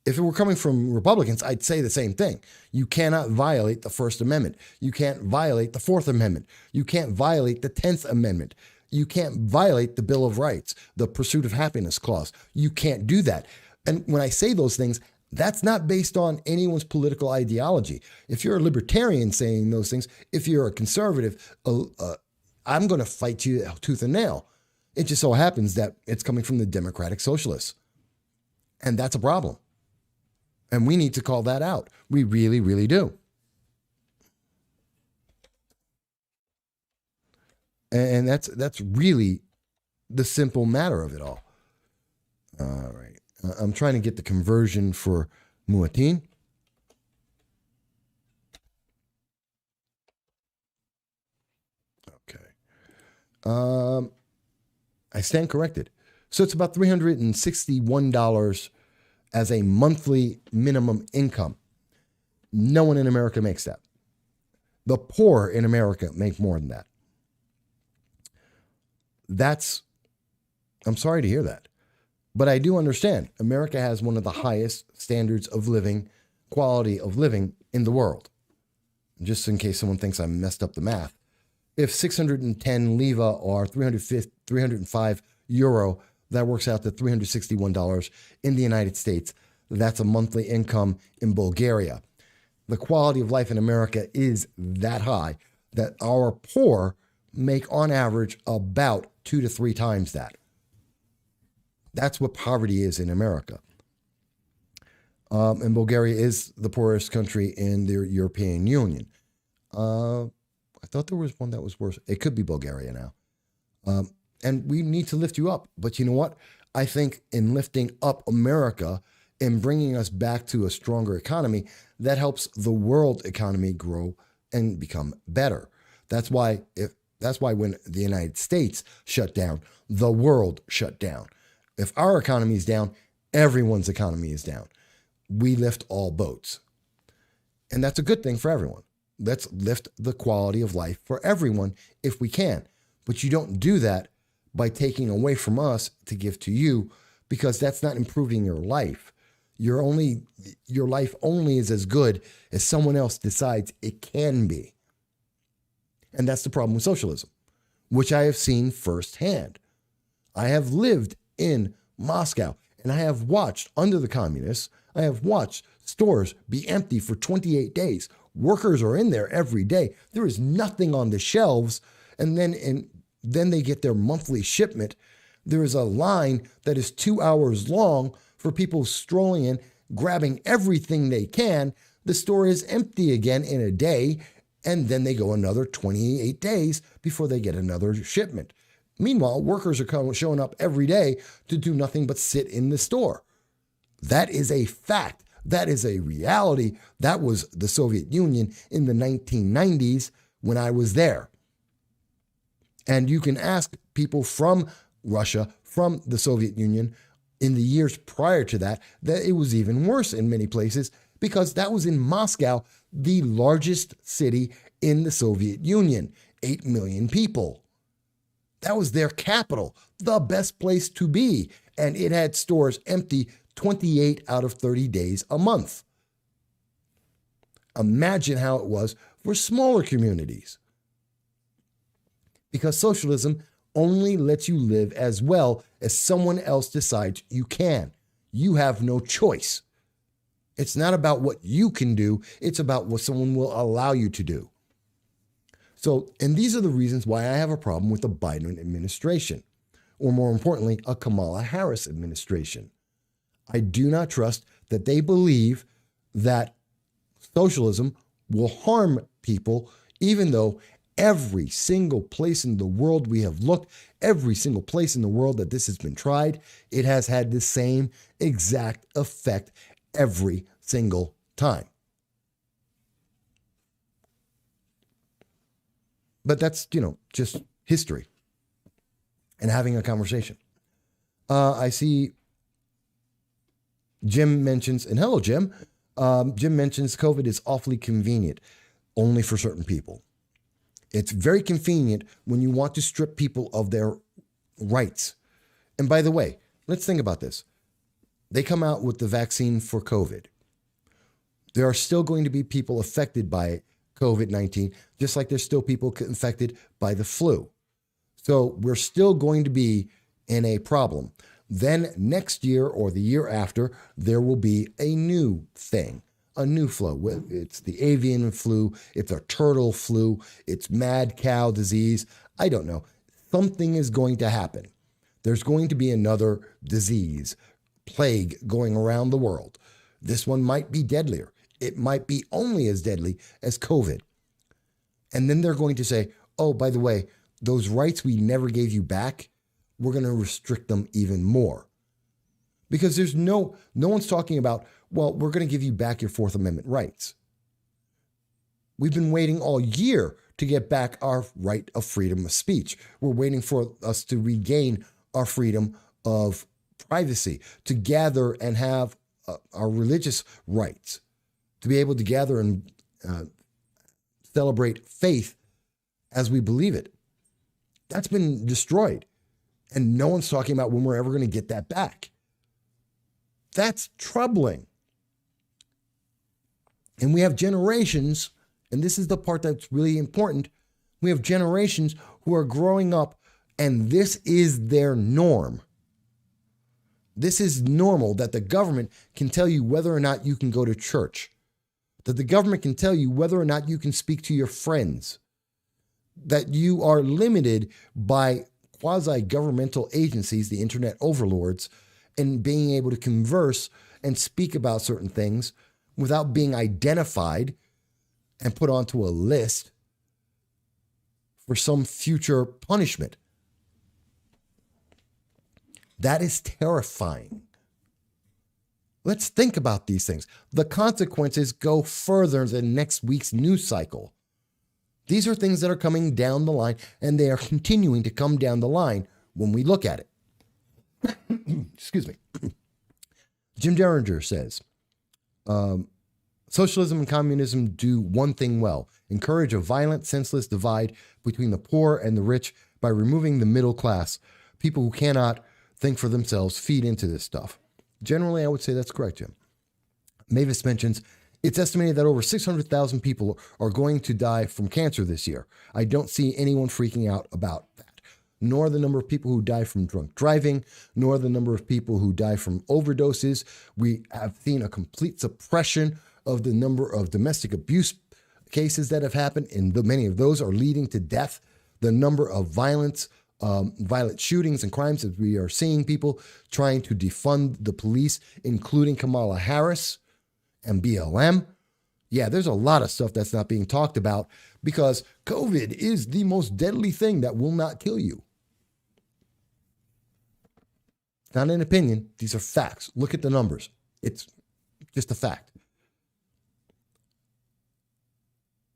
if it were coming from Republicans, I'd say the same thing. You cannot violate the First Amendment. You can't violate the Fourth Amendment. You can't violate the 10th Amendment. You can't violate the Bill of Rights, the Pursuit of Happiness Clause. You can't do that. And when I say those things, That's not based on anyone's political ideology. If you're a libertarian saying those things, if you're a conservative, I'm going to fight you tooth and nail. It just so happens that it's coming from the democratic socialists. And that's a problem. And we need to call that out. We really, really do. And that's really the simple matter of it all. All right. I'm trying to get the conversion for Muatin. Okay. I stand corrected. So it's about $361 as a monthly minimum income. No one in America makes that. The poor in America make more than that. I'm sorry to hear that. But I do understand America has one of the highest standards of living, quality of living in the world. Just in case someone thinks I messed up the math. If 610 leva or 305 euro, that works out to $361 in the United States. That's a monthly income in Bulgaria. The quality of life in America is that high that our poor make on average about 2 to 3 times that. That's what poverty is in America. And Bulgaria is the poorest country in the European Union. I thought there was one that was worse. It could be Bulgaria now. And we need to lift you up. But you know what? I think in lifting up America and bringing us back to a stronger economy, that helps the world economy grow and become better. That's why when the United States shut down, the world shut down. If our economy is down, everyone's economy is down. We lift all boats. And that's a good thing for everyone. Let's lift the quality of life for everyone if we can. But you don't do that by taking away from us to give to you, because that's not improving your life. Your life only is as good as someone else decides it can be. And that's the problem with socialism, which I have seen firsthand. I have lived in Moscow, and I have watched under the communists, I have watched stores be empty for 28 days. Workers are in there every day. There is nothing on the shelves. And then they get their monthly shipment. There is a line that is 2 hours long for people strolling in, grabbing everything they can. The store is empty again in a day, and then they go another 28 days before they get another shipment. Meanwhile, workers are showing up every day to do nothing but sit in the store. That is a fact. That is a reality. That was the Soviet Union in the 1990s when I was there. And you can ask people from Russia, from the Soviet Union, in the years prior to that it was even worse in many places, because that was in Moscow, the largest city in the Soviet Union, 8 million people. That was their capital, the best place to be. And it had stores empty 28 out of 30 days a month. Imagine how it was for smaller communities. Because socialism only lets you live as well as someone else decides you can. You have no choice. It's not about what you can do. It's about what someone will allow you to do. So, and these are the reasons why I have a problem with the Biden administration, or more importantly, a Kamala Harris administration. I do not trust that they believe that socialism will harm people, even though every single place in the world we have looked, every single place in the world that this has been tried, it has had the same exact effect every single time. But that's, just history and having a conversation. I see Jim mentions, and hello, Jim. Jim mentions COVID is awfully convenient only for certain people. It's very convenient when you want to strip people of their rights. And by the way, let's think about this. They come out with the vaccine for COVID. There are still going to be people affected by COVID-19, just like there's still people infected by the flu. So we're still going to be in a problem. Then next year or the year after, there will be a new thing, a new flu. It's the avian flu, it's a turtle flu, it's mad cow disease. I don't know. Something is going to happen. There's going to be another disease, plague going around the world. This one might be deadlier. It might be only as deadly as COVID. And then they're going to say, oh, by the way, those rights we never gave you back, we're going to restrict them even more. Because there's no one's talking about, well, we're going to give you back your Fourth Amendment rights. We've been waiting all year to get back our right of freedom of speech. We're waiting for us to regain our freedom of privacy, to gather and have our religious rights, to be able to gather and celebrate faith as we believe it. That's been destroyed. And no one's talking about when we're ever going to get that back. That's troubling. And we have generations, and this is the part that's really important. We have generations who are growing up, and this is their norm. This is normal, that the government can tell you whether or not you can go to church, that the government can tell you whether or not you can speak to your friends, that you are limited by quasi-governmental agencies, the internet overlords, in being able to converse and speak about certain things without being identified and put onto a list for some future punishment. That is terrifying. Let's think about these things. The consequences go further than next week's news cycle. These are things that are coming down the line, and they are continuing to come down the line when we look at it. Excuse me. Jim Derringer says, socialism and communism do one thing well: encourage a violent, senseless divide between the poor and the rich by removing the middle class. People who cannot think for themselves feed into this stuff. Generally, I would say that's correct, Jim. Mavis mentions, it's estimated that over 600,000 people are going to die from cancer this year. I don't see anyone freaking out about that, nor the number of people who die from drunk driving, nor the number of people who die from overdoses. We have seen a complete suppression of the number of domestic abuse cases that have happened, and many of those are leading to death. The number of violent shootings and crimes that we are seeing, people trying to defund the police, including Kamala Harris and BLM. Yeah, there's a lot of stuff that's not being talked about because COVID is the most deadly thing that will not kill you. It's not an opinion. These are facts. Look at the numbers. It's just a fact.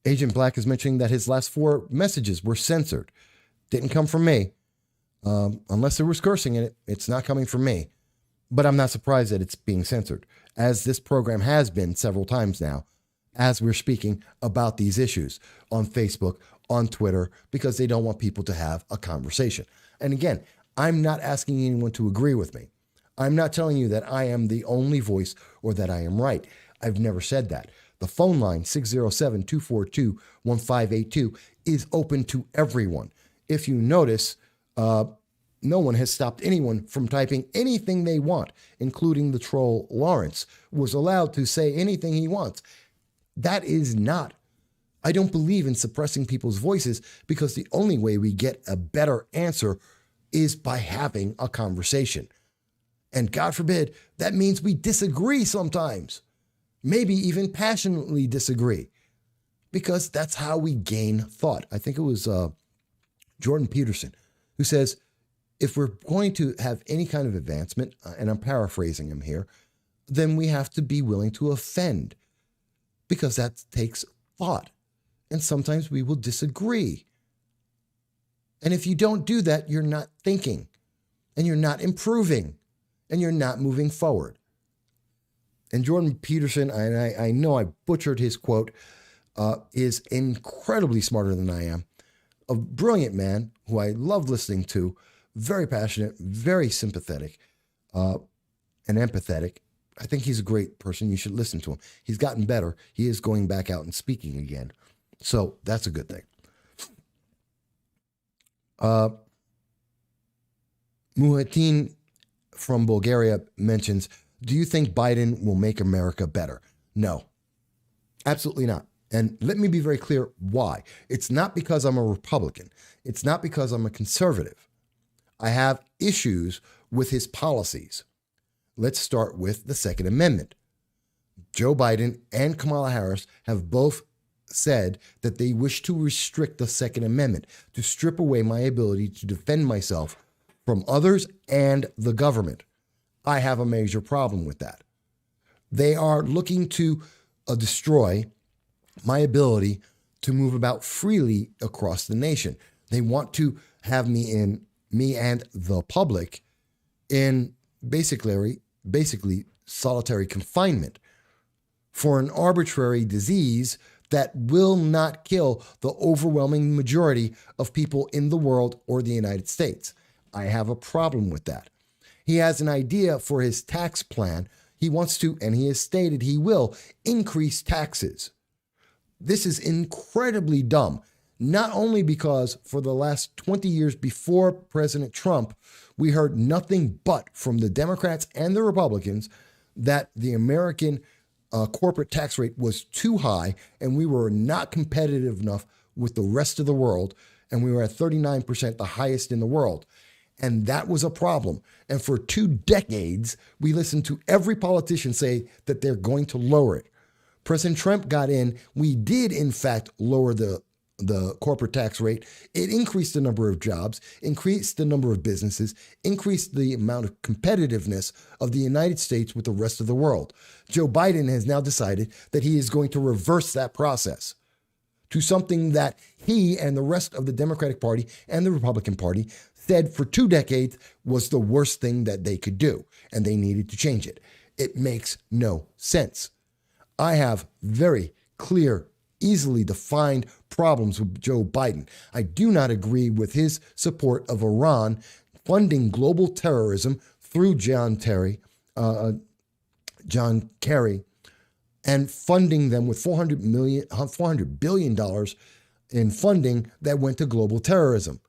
Agent Black is mentioning that his last 4 messages were censored. Didn't come from me. Unless there was cursing in it, it's not coming from me. But I'm not surprised that it's being censored, as this program has been several times now, as we're speaking about these issues on Facebook, on Twitter, because they don't want people to have a conversation. And again, I'm not asking anyone to agree with me. I'm not telling you that I am the only voice or that I am right. I've never said that. The phone line, 607-242-1582, is open to everyone. If you notice, no one has stopped anyone from typing anything they want, including the troll Lawrence, who was allowed to say anything he wants. That is not. I don't believe in suppressing people's voices, because the only way we get a better answer is by having a conversation. And God forbid, that means we disagree sometimes, maybe even passionately disagree, because that's how we gain thought. I think it was Jordan Peterson who says, if we're going to have any kind of advancement, and I'm paraphrasing him here, then we have to be willing to offend, because that takes thought. And sometimes we will disagree. And if you don't do that, you're not thinking, and you're not improving, and you're not moving forward. And Jordan Peterson, and I know I butchered his quote, is incredibly smarter than I am. A brilliant man who I love listening to, very passionate, very sympathetic, and empathetic. I think he's a great person. You should listen to him. He's gotten better. He is going back out and speaking again. So that's a good thing. Muhatin from Bulgaria mentions, do you think Biden will make America better? No, absolutely not. And let me be very clear why. It's not because I'm a Republican. It's not because I'm a conservative. I have issues with his policies. Let's start with the Second Amendment. Joe Biden and Kamala Harris have both said that they wish to restrict the Second Amendment, to strip away my ability to defend myself from others and the government. I have a major problem with that. They are looking to destroy my ability to move about freely across the nation. They want to have me and the public in basically solitary confinement for an arbitrary disease that will not kill the overwhelming majority of people in the world or the United States. I have a problem with that. He has an idea for his tax plan. He wants to, and he has stated he will, increase taxes. This is incredibly dumb, not only because for the last 20 years before President Trump, we heard nothing but from the Democrats and the Republicans that the American corporate tax rate was too high and we were not competitive enough with the rest of the world. And we were at 39%, the highest in the world. And that was a problem. And for 2 decades, we listened to every politician say that they're going to lower it. President Trump got in. We did, in fact, lower the corporate tax rate. It increased the number of jobs, increased the number of businesses, increased the amount of competitiveness of the United States with the rest of the world. Joe Biden has now decided that he is going to reverse that process to something that he and the rest of the Democratic Party and the Republican Party said for 2 decades was the worst thing that they could do, and they needed to change it. It makes no sense. I have very clear, easily defined problems with Joe Biden. I do not agree with his support of Iran funding global terrorism through John Kerry, and funding them with $400 billion in funding that went to global terrorism.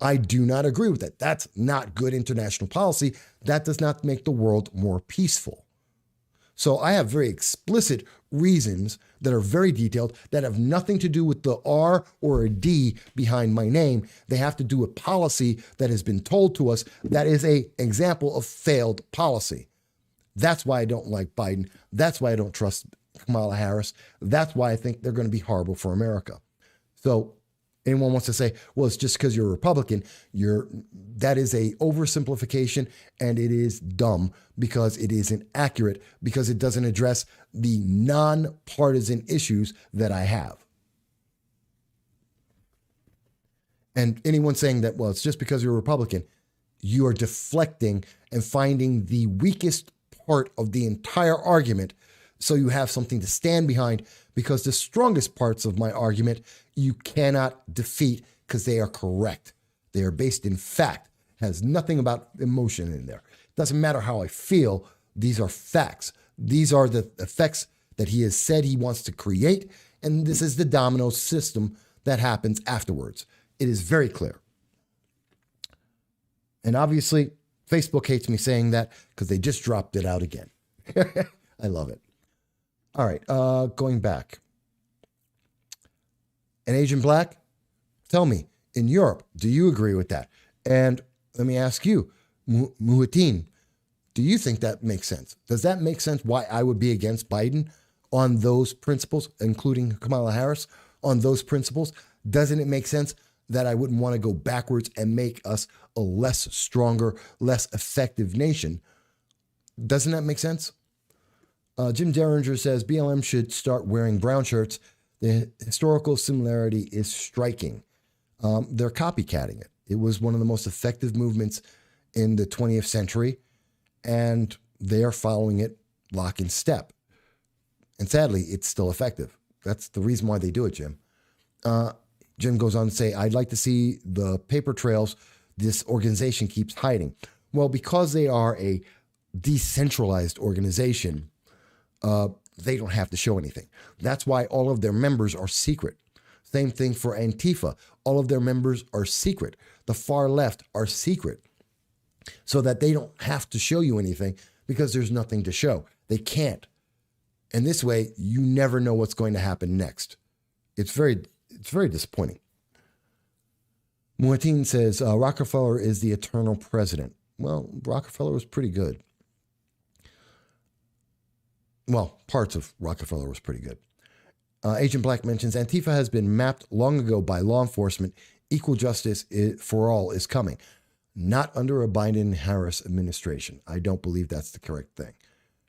I do not agree with that. That's not good international policy. That does not make the world more peaceful. So I have very explicit reasons that are very detailed that have nothing to do with the R or a D behind my name. They have to do with policy that has been told to us that is an example of failed policy. That's why I don't like Biden. That's why I don't trust Kamala Harris. That's why I think they're going to be horrible for America. So anyone wants to say, well, it's just because you're a Republican, that is a oversimplification, and it is dumb because it isn't accurate, because it doesn't address the nonpartisan issues that I have. And anyone saying that, well, it's just because you're a Republican, you are deflecting and finding the weakest part of the entire argument so you have something to stand behind, because the strongest parts of my argument you cannot defeat because they are correct. They are based in fact, has nothing about emotion in there. It doesn't matter how I feel. These are facts. These are the effects that he has said he wants to create. And this is the domino system that happens afterwards. It is very clear. And obviously, Facebook hates me saying that because they just dropped it out again. I love it. All right, going back. An Asian black? Tell me, in Europe, do you agree with that? And let me ask you, Muhatin, do you think that makes sense? Does that make sense why I would be against Biden on those principles, including Kamala Harris, on those principles? Doesn't it make sense that I wouldn't want to go backwards and make us a less stronger, less effective nation? Doesn't that make sense? Jim Derringer says BLM should start wearing brown shirts. The historical similarity is striking. They're copycatting it. It was one of the most effective movements in the 20th century, and they are following it lock and step. And sadly, it's still effective. That's the reason why they do it, Jim. Jim goes on to say, I'd like to see the paper trails this organization keeps hiding. Well, because they are a decentralized organization, they don't have to show anything. That's why all of their members are secret. Same thing for Antifa. All of their members are secret. The far left are secret. so that they don't have to show you anything because there's nothing to show. They can't. And this way, you never know what's going to happen next. It's very disappointing. Martin says, Rockefeller is the eternal president. Well, Rockefeller was pretty good. Well, parts of Rockefeller was pretty good. Agent Black mentions, Antifa has been mapped long ago by law enforcement. Equal justice for all is coming. Not under a Biden-Harris administration. I don't believe that's the correct thing.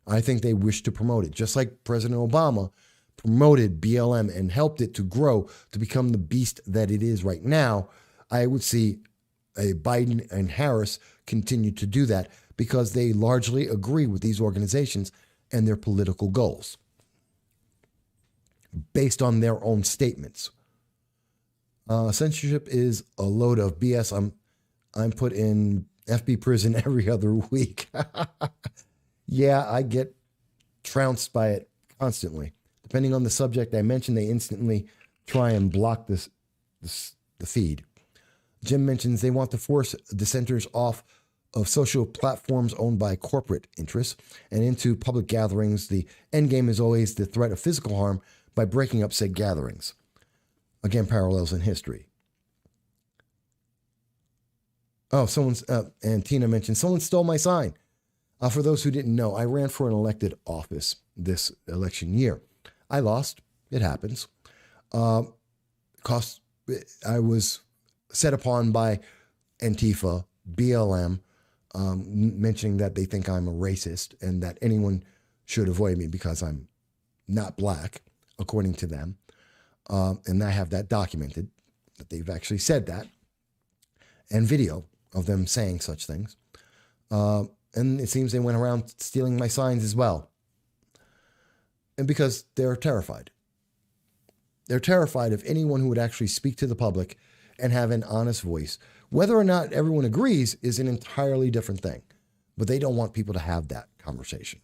I think they wish to promote it, just like President Obama promoted BLM and helped it to grow to become the beast that it is right now. I would see a Biden and Harris continue to do that because they largely agree with these organizations and their political goals based on their own statements. Censorship is a load of BS. I'm put in FB prison every other week. Yeah, I get trounced by it constantly. Depending on the subject I mention, they instantly try and block the feed. Jim mentions they want to force dissenters off of social platforms owned by corporate interests and into public gatherings. The end game is always the threat of physical harm by breaking up said gatherings. Again, parallels in history. Oh, and Tina mentioned, someone stole my sign. For those who didn't know, I ran for an elected office this election year. I lost. It happens. I was set upon by Antifa, BLM, mentioning that they think I'm a racist and that anyone should avoid me because I'm not black, according to them. And I have that documented, that they've actually said that, and video of them saying such things. And it seems they went around stealing my signs as well. And because they're terrified. They're terrified of anyone who would actually speak to the public and have an honest voice. Whether or not everyone agrees is an entirely different thing. But they don't want people to have that conversation.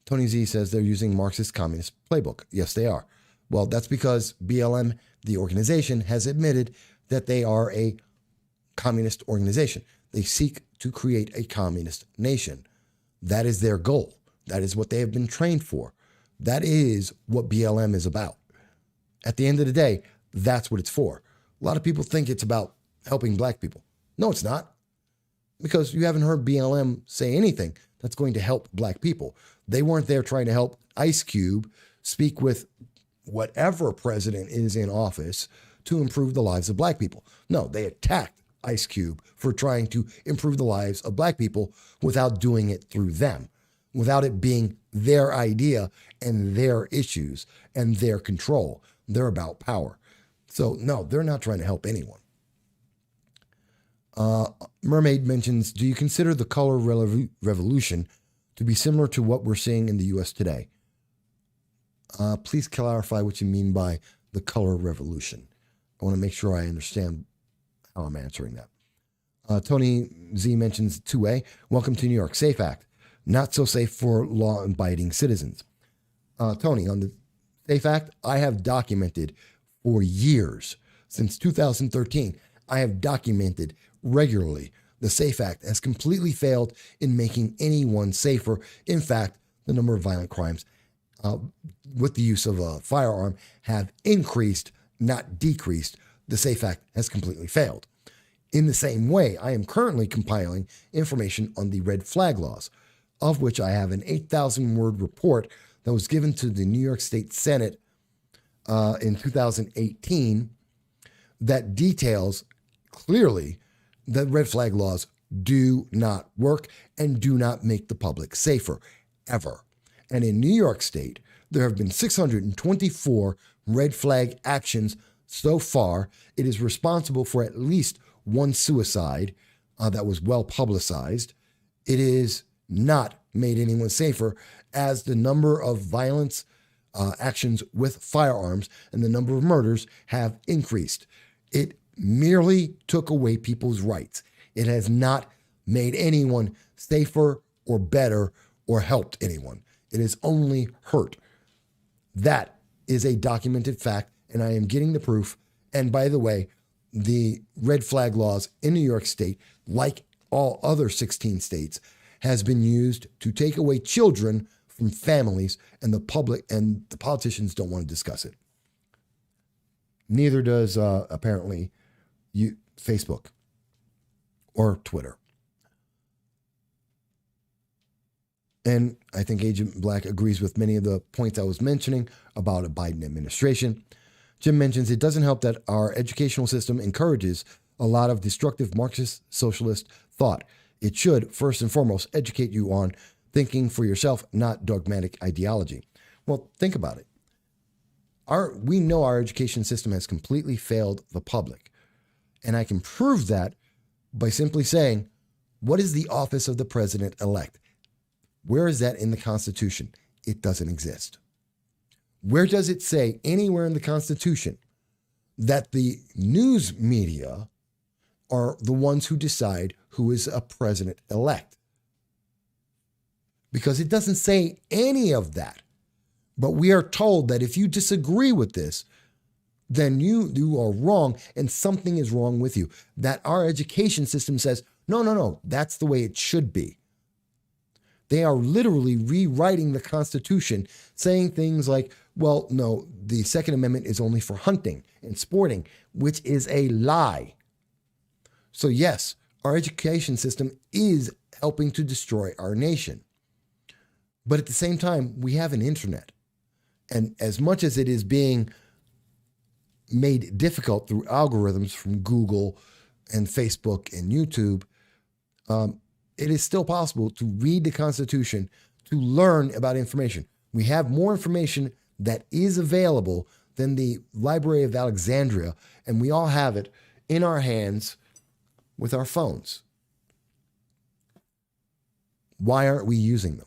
Tony Z says they're using Marxist communist playbook. Yes, they are. Well, that's because BLM, the organization, has admitted that they are a communist organization. They seek to create a communist nation. That is their goal. That is what they have been trained for. That is what BLM is about. At the end of the day, that's what it's for. A lot of people think it's about helping black people. No, it's not. Because you haven't heard BLM say anything that's going to help black people. They weren't there trying to help Ice Cube speak with whatever president is in office to improve the lives of black people. No, they attacked Ice Cube for trying to improve the lives of black people without doing it through them, without it being their idea and their issues and their control. They're about power. So no, they're not trying to help anyone. Mermaid mentions, do you consider the color revolution to be similar to what we're seeing in the U.S. today? Please clarify what you mean by the color revolution. I want to make sure I understand how I'm answering that. Tony Z mentions 2A, welcome to New York. SAFE Act, not so safe for law-abiding citizens. Tony, on the SAFE Act, I have documented for years, since 2013, I have documented regularly the SAFE Act has completely failed in making anyone safer. In fact, the number of violent crimes with the use of a firearm have increased, not decreased. The SAFE Act has completely failed. In the same way, I am currently compiling information on the red flag laws, of which I have an 8,000-word report that was given to the New York State Senate in 2018 that details clearly that red flag laws do not work and do not make the public safer, ever. And in New York State, there have been 624 red flag actions so far. It is responsible for at least one suicide that was well publicized. It is not made anyone safer, as the number of violence actions with firearms and the number of murders have increased. It merely took away people's rights. It has not made anyone safer or better or helped anyone. It has only hurt. That is a documented fact, and I am getting the proof. And by the way, the red flag laws in New York State, like all other 16 states, has been used to take away children from families, and the public and the politicians don't want to discuss it. Neither does apparently Facebook or Twitter. And I think Agent Black agrees with many of the points I was mentioning about a Biden administration. Jim mentions it doesn't help that our educational system encourages a lot of destructive Marxist socialist thought. It should, first and foremost, educate you on thinking for yourself, not dogmatic ideology. Well, think about it. We know our education system has completely failed the public. And I can prove that by simply saying, what is the office of the president-elect? Where is that in the Constitution? It doesn't exist. Where does it say anywhere in the Constitution that the news media are the ones who decide who is a president-elect? Because it doesn't say any of that. But we are told that if you disagree with this, then you are wrong and something is wrong with you. That our education system says, no, that's the way it should be. They are literally rewriting the Constitution, saying things like, well, no, the Second Amendment is only for hunting and sporting, which is a lie. So yes, our education system is helping to destroy our nation. But at the same time, we have an internet. And as much as it is being made difficult through algorithms from Google and Facebook and YouTube, it is still possible to read the Constitution, to learn about information. We have more information that is available than the Library of Alexandria, and we all have it in our hands with our phones. Why aren't we using them?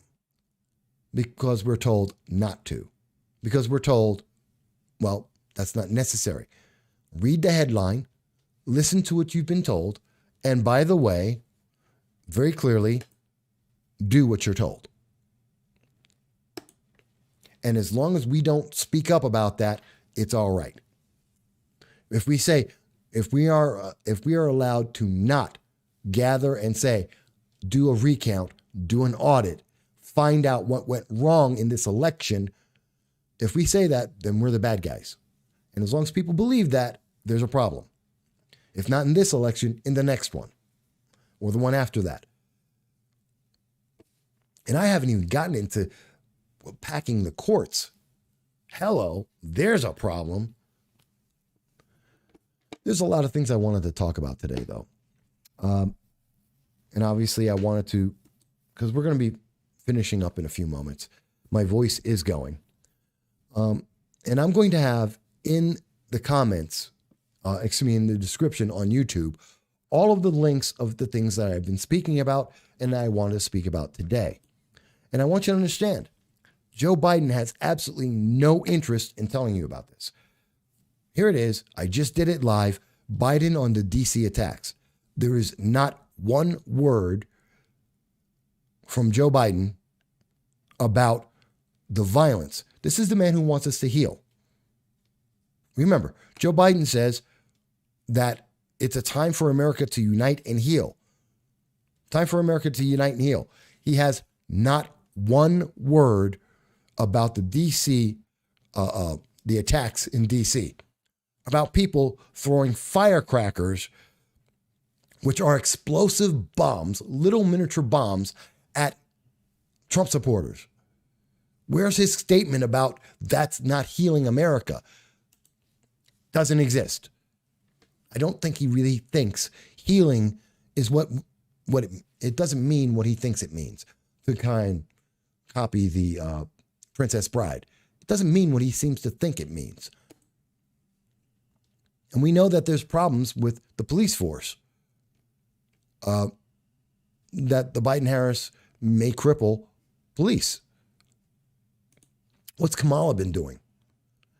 Because we're told not to. Because we're told, well, that's not necessary. Read the headline, listen to what you've been told, and by the way, very clearly, do what you're told. And as long as we don't speak up about that, it's all right. If we are allowed to not gather and say, do a recount, do an audit, find out what went wrong in this election, if we say that, then we're the bad guys. And as long as people believe that, there's a problem. If not in this election, in the next one. Or the one after that. And I haven't even gotten into packing the courts. Hello, there's a problem. There's a lot of things I wanted to talk about today, though. And obviously I wanted to, because we're going to be finishing up in a few moments. My voice is going. And I'm going to have in the comments, in the description on YouTube, all of the links of the things that I've been speaking about and that I wanted to speak about today. And I want you to understand, Joe Biden has absolutely no interest in telling you about this. Here it is. I just did it live. Biden on the DC attacks. There is not one word from Joe Biden about the violence. This is the man who wants us to heal. Remember, Joe Biden says that it's a time for America to unite and heal. Time for America to unite and heal. He has not one word about the DC, the attacks in DC, about people throwing firecrackers, which are explosive bombs, little miniature bombs at Trump supporters. Where's his statement about that's not healing America? Doesn't exist. I don't think he really thinks healing is what it doesn't mean what he thinks it means. To kind of copy the Princess Bride. It doesn't mean what he seems to think it means. And we know that there's problems with the police force. That the Biden-Harris may cripple police. What's Kamala been doing?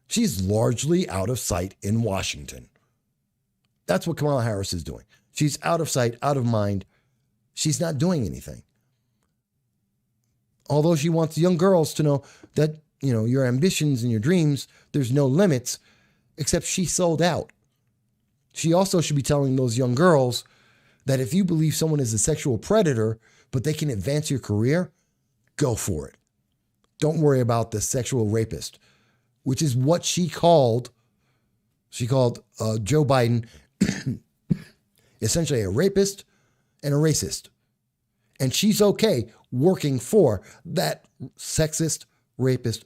She's largely out of sight in Washington. That's what Kamala Harris is doing. She's out of sight, out of mind. She's not doing anything. Although she wants young girls to know that, your ambitions and your dreams, there's no limits, except she sold out. She also should be telling those young girls that if you believe someone is a sexual predator, but they can advance your career, go for it. Don't worry about the sexual rapist, which is what she called Joe Biden essentially a rapist and a racist. And she's okay working for that sexist, racist.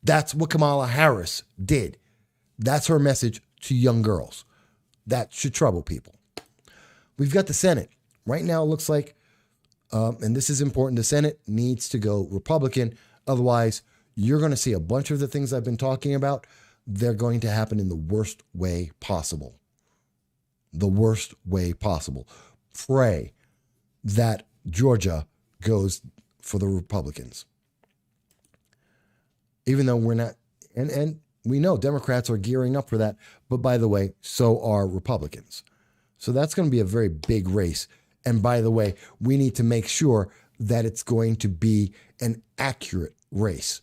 That's what Kamala Harris did. That's her message to young girls. That should trouble people. We've got the Senate. Right now, it looks like, and this is important, the Senate needs to go Republican. Otherwise, you're going to see a bunch of the things I've been talking about. They're going to happen in the worst way possible. The worst way possible. Pray that Georgia goes for the Republicans. Even though we're not, and we know Democrats are gearing up for that, but by the way, so are Republicans. So that's going to be a very big race. And by the way, we need to make sure that it's going to be an accurate race.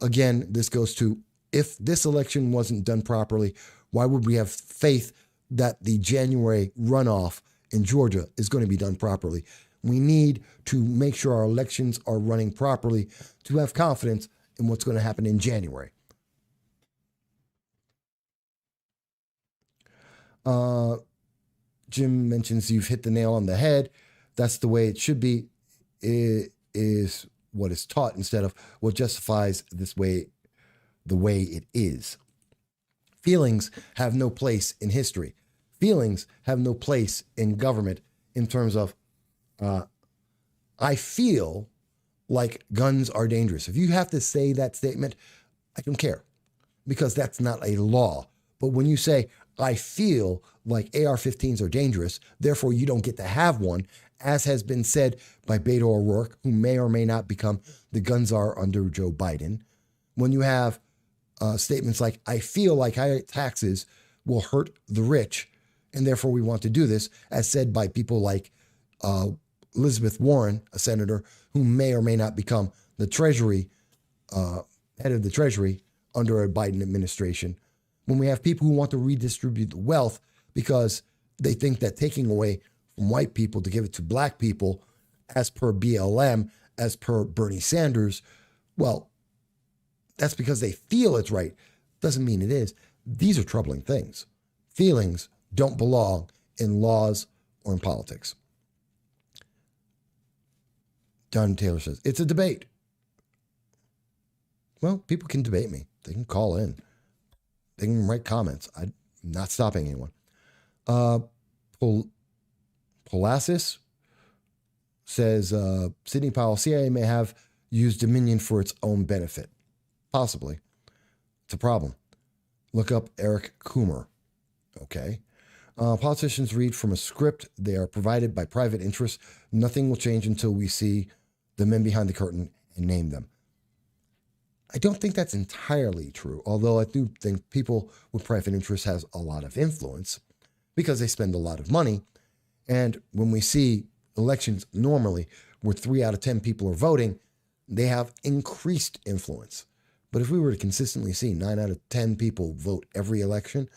Again, this goes to, if this election wasn't done properly, why would we have faith that the January runoff in Georgia is going to be done properly? We need to make sure our elections are running properly to have confidence in what's going to happen in January. Jim mentions you've hit the nail on the head. That's the way it should be. It is what is taught instead of what justifies this way, the way it is. Feelings have no place in history. Feelings have no place in government in terms of, I feel like guns are dangerous. If you have to say that statement, I don't care, because that's not a law. But when you say, I feel like AR-15s are dangerous, therefore you don't get to have one, as has been said by Beto O'Rourke, who may or may not become the gun czar under Joe Biden. When you have statements like, I feel like higher taxes will hurt the rich, and therefore we want to do this, as said by people like Elizabeth Warren, a senator, who may or may not become the Treasury, head of the Treasury under a Biden administration. When we have people who want to redistribute the wealth because they think that taking away from white people to give it to black people, as per BLM, as per Bernie Sanders, well, that's because they feel it's right. Doesn't mean it is. These are troubling things. Feelings don't belong in laws or in politics. Don Taylor says, it's a debate. Well, people can debate me. They can call in. They can write comments. I'm not stopping anyone. Polasis says, Sidney Powell, CIA may have used Dominion for its own benefit. Possibly. It's a problem. Look up Eric Coomer. Okay. Politicians read from a script. They are provided by private interests. Nothing will change until we see the men behind the curtain and name them. I don't think that's entirely true, although I do think people with private interests has a lot of influence because they spend a lot of money. And when we see elections normally where 3 out of 10 people are voting, they have increased influence. But if we were to consistently see 9 out of 10 people vote every election,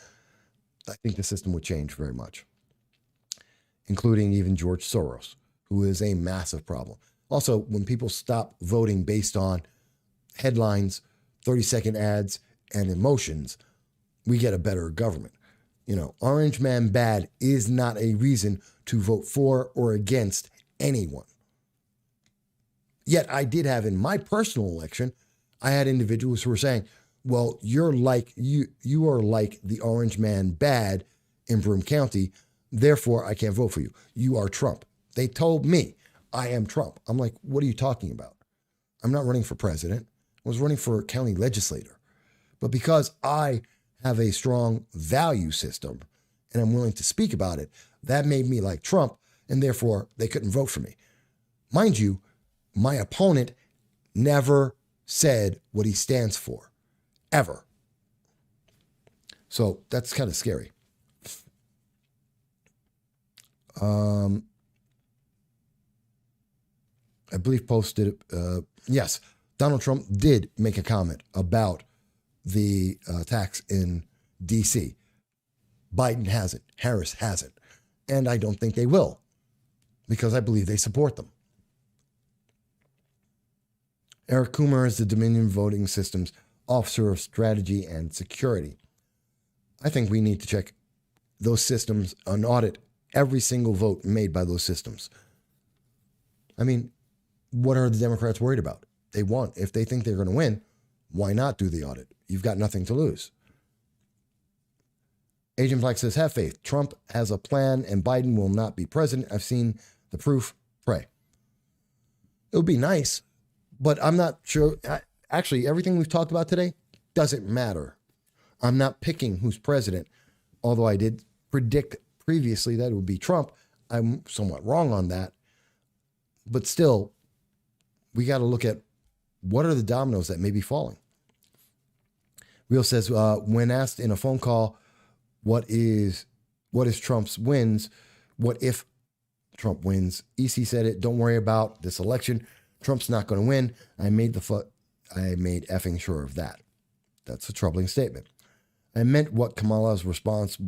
I think the system would change very much, including even George Soros, who is a massive problem. Also, when people stop voting based on headlines, 30-second ads, and emotions, we get a better government. You know, Orange Man bad is not a reason to vote for or against anyone. Yet I did have in my personal election, I had individuals who were saying, well, you are like the Orange Man bad in Broome County, therefore I can't vote for you. You are Trump. They told me I am Trump. I'm like, what are you talking about? I'm not running for president. I was running for county legislator. But because I have a strong value system and I'm willing to speak about it, that made me like Trump, and therefore they couldn't vote for me. Mind you, my opponent never said what he stands for, ever. So that's kind of scary. I believe posted, yes, Donald Trump did make a comment about the attacks in D.C. Biden hasn't. Harris hasn't. And I don't think they will, because I believe they support them. Eric Coomer is the Dominion Voting Systems Officer of Strategy and Security. I think we need to check those systems and audit every single vote made by those systems. I mean, what are the Democrats worried about? If they think they're going to win, why not do the audit? You've got nothing to lose. Agent Black says, have faith. Trump has a plan and Biden will not be president. I've seen the proof. Pray. It would be nice, but I'm not sure. Actually, everything we've talked about today doesn't matter. I'm not picking who's president, although I did predict previously that it would be Trump. I'm somewhat wrong on that. But still, we got to look at what are the dominoes that may be falling. Real says, when asked in a phone call, what is Trump's wins? What if Trump wins? EC said it. Don't worry about this election. Trump's not going to win. I made effing sure of that. That's a troubling statement. I meant what Kamala's response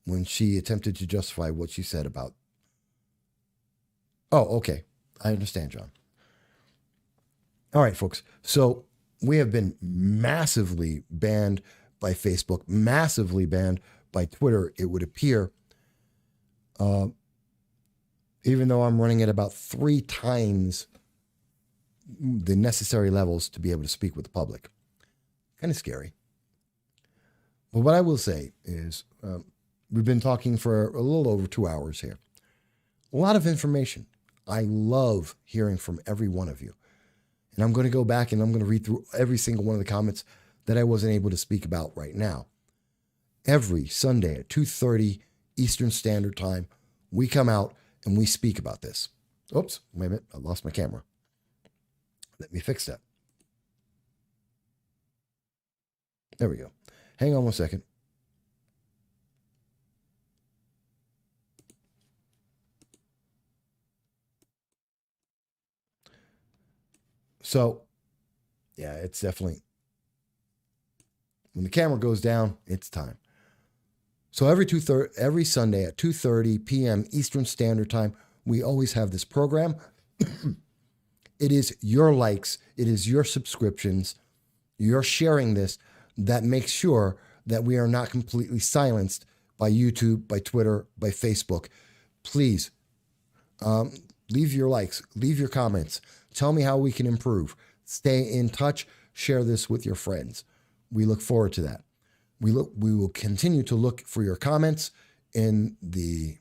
when she attempted to justify what she said about. Oh, okay. I understand, John. All right, folks. So we have been massively banned by Facebook, massively banned by Twitter, it would appear, even though I'm running at about 3 times the necessary levels to be able to speak with the public. Kind of scary. But what I will say is we've been talking for a little over 2 hours here. A lot of information. I love hearing from every one of you. And I'm going to go back and I'm going to read through every single one of the comments that I wasn't able to speak about right now. Every Sunday at 2:30 Eastern Standard Time, we come out and we speak about this. Oops, wait a minute. I lost my camera. Let me fix that. There we go. Hang on one second. So, yeah, it's definitely, when the camera goes down, it's time. So every Sunday at 2:30 p.m. Eastern Standard Time, we always have this program. It is your likes, it is your subscriptions, you're sharing this that makes sure that we are not completely silenced by YouTube, by Twitter, by Facebook. Please, leave your likes, leave your comments. Tell me how we can improve. Stay in touch. Share this with your friends. We look forward to that. We will continue to look for your comments in the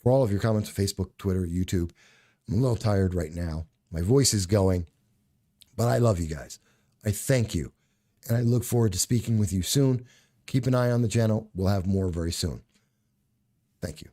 for all of your comments, Facebook, Twitter, YouTube. I'm a little tired right now. My voice is going, but I love you guys. I thank you. And I look forward to speaking with you soon. Keep an eye on the channel. We'll have more very soon. Thank you.